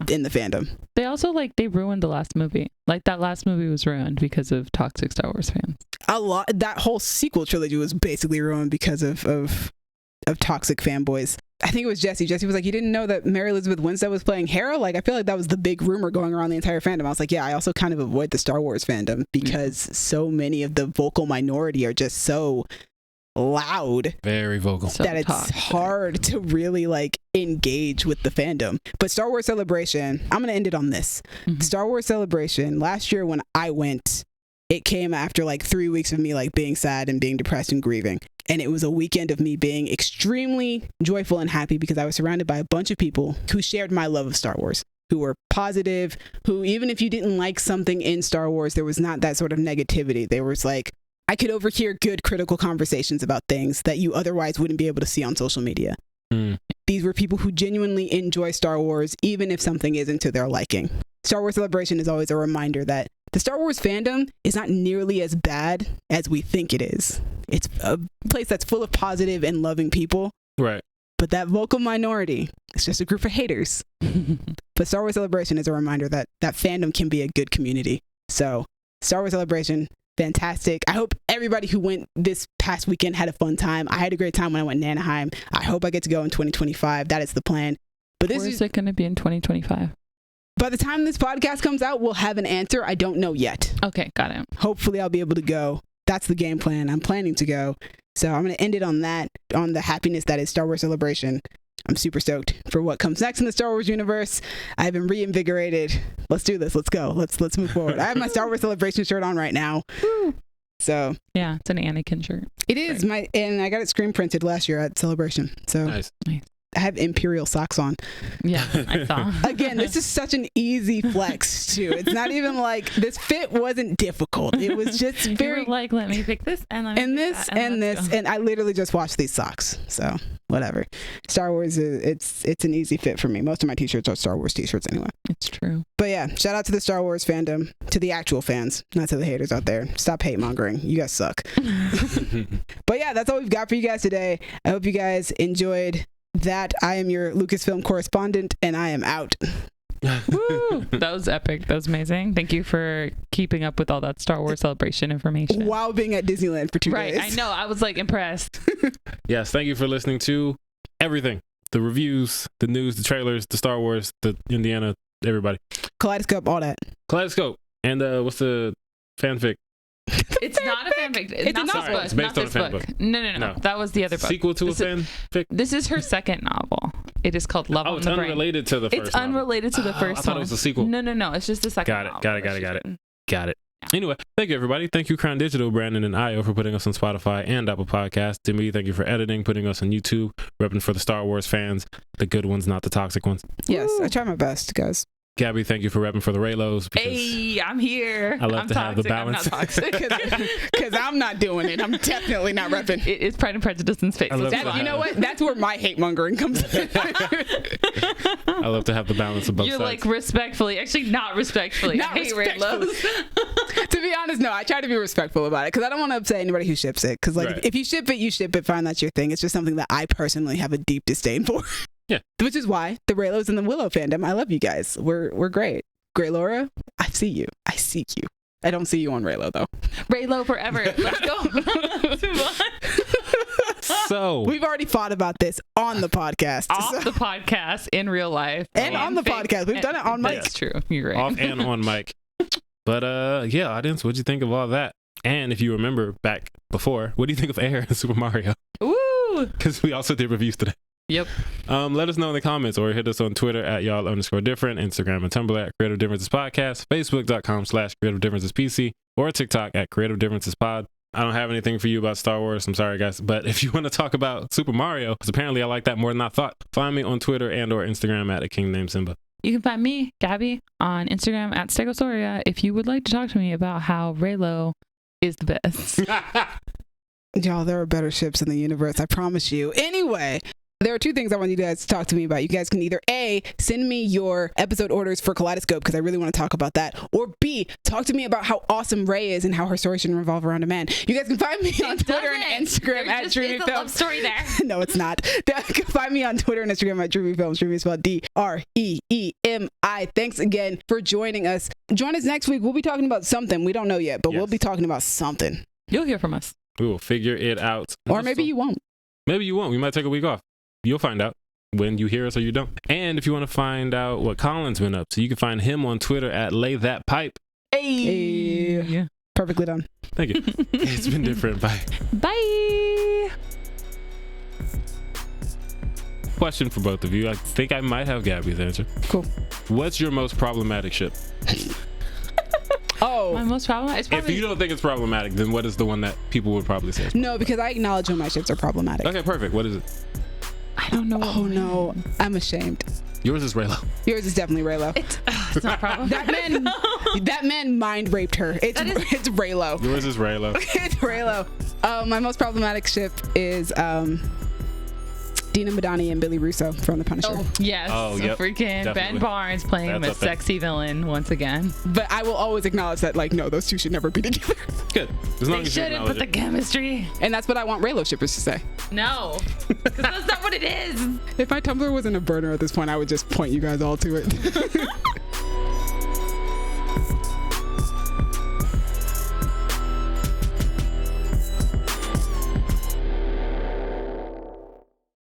the fandom. They also they ruined the last movie. Like that last movie was ruined because of toxic Star Wars fans. That whole sequel trilogy was basically ruined because of toxic fanboys. I think it was Jesse. Jesse was like, you didn't know that Mary Elizabeth Winstead was playing Hera? Like, I feel like that was the big rumor going around the entire fandom. I was like, yeah, I also kind of avoid the Star Wars fandom because so many of the vocal minority are just so loud. Very vocal. That it's hard to really engage with the fandom. But Star Wars Celebration, I'm going to end it on this. Star Wars Celebration, last year when I went, it came after 3 weeks of me being sad and being depressed and grieving. And it was a weekend of me being extremely joyful and happy because I was surrounded by a bunch of people who shared my love of Star Wars. who were positive, who even if you didn't like something in Star Wars, there was not that sort of negativity. There was like, I could overhear good critical conversations about things that you otherwise wouldn't be able to see on social media. These were people who genuinely enjoy Star Wars, even if something isn't to their liking. Star Wars Celebration is always a reminder that the Star Wars fandom is not nearly as bad as we think it is. It's a place that's full of positive and loving people. Right. But that vocal minority, it's just a group of haters. But Star Wars Celebration is a reminder that fandom can be a good community. So Star Wars Celebration, fantastic. I hope everybody who went this past weekend had a fun time. I had a great time when I went to Anaheim. I hope I get to go in 2025. That is the plan. But Where is it going to be in 2025? By the time this podcast comes out, we'll have an answer. I don't know yet. Okay, got it. Hopefully I'll be able to go. That's the game plan. I'm planning to go. So I'm going to end it on that, on the happiness that is Star Wars Celebration. I'm super stoked for what comes next in the Star Wars universe. I've been reinvigorated. Let's do this. Let's go. Let's move forward. I have my Star Wars Celebration shirt on right now. So yeah, it's an Anakin shirt. It is and I got it screen printed last year at Celebration. So Nice. I have Imperial socks on. Yeah, I saw. Again, this is such an easy flex too. It's not even like this fit wasn't difficult. It was just very You were like, let me pick this and let me and pick this that, and let's this go. and I literally just washed these socks. So whatever. Star Wars is it's an easy fit for me. Most of my t-shirts are Star Wars t-shirts anyway. It's true. But yeah, shout out to the Star Wars fandom, to the actual fans, not to the haters out there. Stop hate mongering. You guys suck. But yeah, that's all we've got for you guys today. I hope you guys enjoyed that. I am your Lucasfilm correspondent, and I am out. Woo! That was epic. That was amazing. Thank you for keeping up with all that Star Wars Celebration information. While being at Disneyland for 2 days. Right, I know. I was like impressed. Yes, thank you for listening to everything. The reviews, the news, the trailers, the Star Wars, the Indiana, everybody. Kaleidoscope, all that. Kaleidoscope. And what's the fanfic? It's not a fanfic. It's not a this novel. book. It's based not on this a fan book. No. That was the other book. Sequel to This a is- fanfic? This is her second novel. It is called Love Oh, on it's the Brain. unrelated to the first It's novel. unrelated to the first one. I thought it was a sequel. No. It's just the second Got it, novel got it, that got it, she's got it. written. Got it. Anyway, thank you, everybody. Thank you, Crown Digital, Brandon, and Io for putting us on Spotify and Apple Podcasts. Demi, thank you for editing, putting us on YouTube, repping for the Star Wars fans, the good ones, not the toxic ones. Yes, I try my best, guys. Gabby, thank you for repping for the Raylos. Hey, I'm here. I love I'm to have the toxic, I'm not balance. toxic. Because I'm not doing it. I'm definitely not repping. It's Pride and Prejudice in space. I love Let's to move You on. know what? That's where my hate mongering comes in. I love to have the balance of both You're sides. like respectfully, actually not respectfully. Not I hate respectfully. Raylos. To be honest, no, I try to be respectful about it because I don't want to upset anybody who ships it. Because like, Right. if you ship it, you ship it. Fine, that's your thing. It's just something that I personally have a deep disdain for. Yeah. Which is why the Raylos and the Willow fandom, I love you guys. We're great. Grey Laura, I see you. I seek you. I don't see you on Raylo though. Raylo forever. Let's go. Let's move on. So, We've already fought about this on the podcast. Off the podcast in real life and on the fake. podcast. We've done it on mic. That's true. You're right. off and on mic. But yeah, audience, what'd you think of all that? And if you remember back before, what do you think of Air and Super Mario? Ooh. Because we also did reviews today. Yep. Let us know in the comments or hit us on Twitter at y'all_different, Instagram and Tumblr at Creative Differences Podcast, Facebook.com/Creative Differences PC, or TikTok at Creative Differences Pod. I don't have anything for you about Star Wars. I'm sorry, guys. But if you want to talk about Super Mario, because apparently I like that more than I thought, find me on Twitter and or Instagram at A King Named Simba. You can find me, Gaby, on Instagram at Stegosaurus if you would like to talk to me about how Raylo is the best. Y'all, there are better ships in the universe. I promise you. Anyway. There are two things I want you guys to talk to me about. You guys can either A, send me your episode orders for Kaleidoscope because I really want to talk about that, or B, talk to me about how awesome Rey is and how her story shouldn't revolve around a man. You guys can find me on Twitter and Instagram at Dreamy It's a love Films. story there. No, it's not. You can find me on Twitter and Instagram at Dreamy Films. Dreamy is spelled D-R-E-E-M-I. Thanks again for joining us. Join us next week. We'll be talking about something. We don't know yet, but Yes. we'll be talking about something. You'll hear from us. We will figure it out. Or maybe you won't. Maybe you won't. We might take a week off. You'll find out when you hear us or you don't. And if you want to find out what Colin's been up to, you can find him on Twitter at laythatpipe. Hey. Perfectly done. Thank you. It's been different. Bye. Bye. Question for both of you. I think I might have Gabby's answer. Cool. What's your most problematic ship? Oh. My most problematic. It's If probably you don't think it's problematic, then what is the one that people would probably say? No, because I acknowledge when my ships are problematic. Okay, perfect. What is it? I don't know. Oh no, I'm ashamed. Yours is Raylo. Yours is definitely Raylo. It's not problematic. That man mind raped her. It's Raylo. Yours is Raylo. It's Raylo. My most problematic ship is Dina Madani and Billy Russo from The Punisher. Oh, yes. Oh, yep. Freaking Definitely. Ben Barnes playing a sexy villain once again. But I will always acknowledge that, like, no, those two should never be together. Good. As long They as you shouldn't acknowledge put the it. chemistry. And that's what I want Raylo shippers to say. No. 'Cause that's not what it is. If my Tumblr wasn't a burner at this point, I would just point you guys all to it.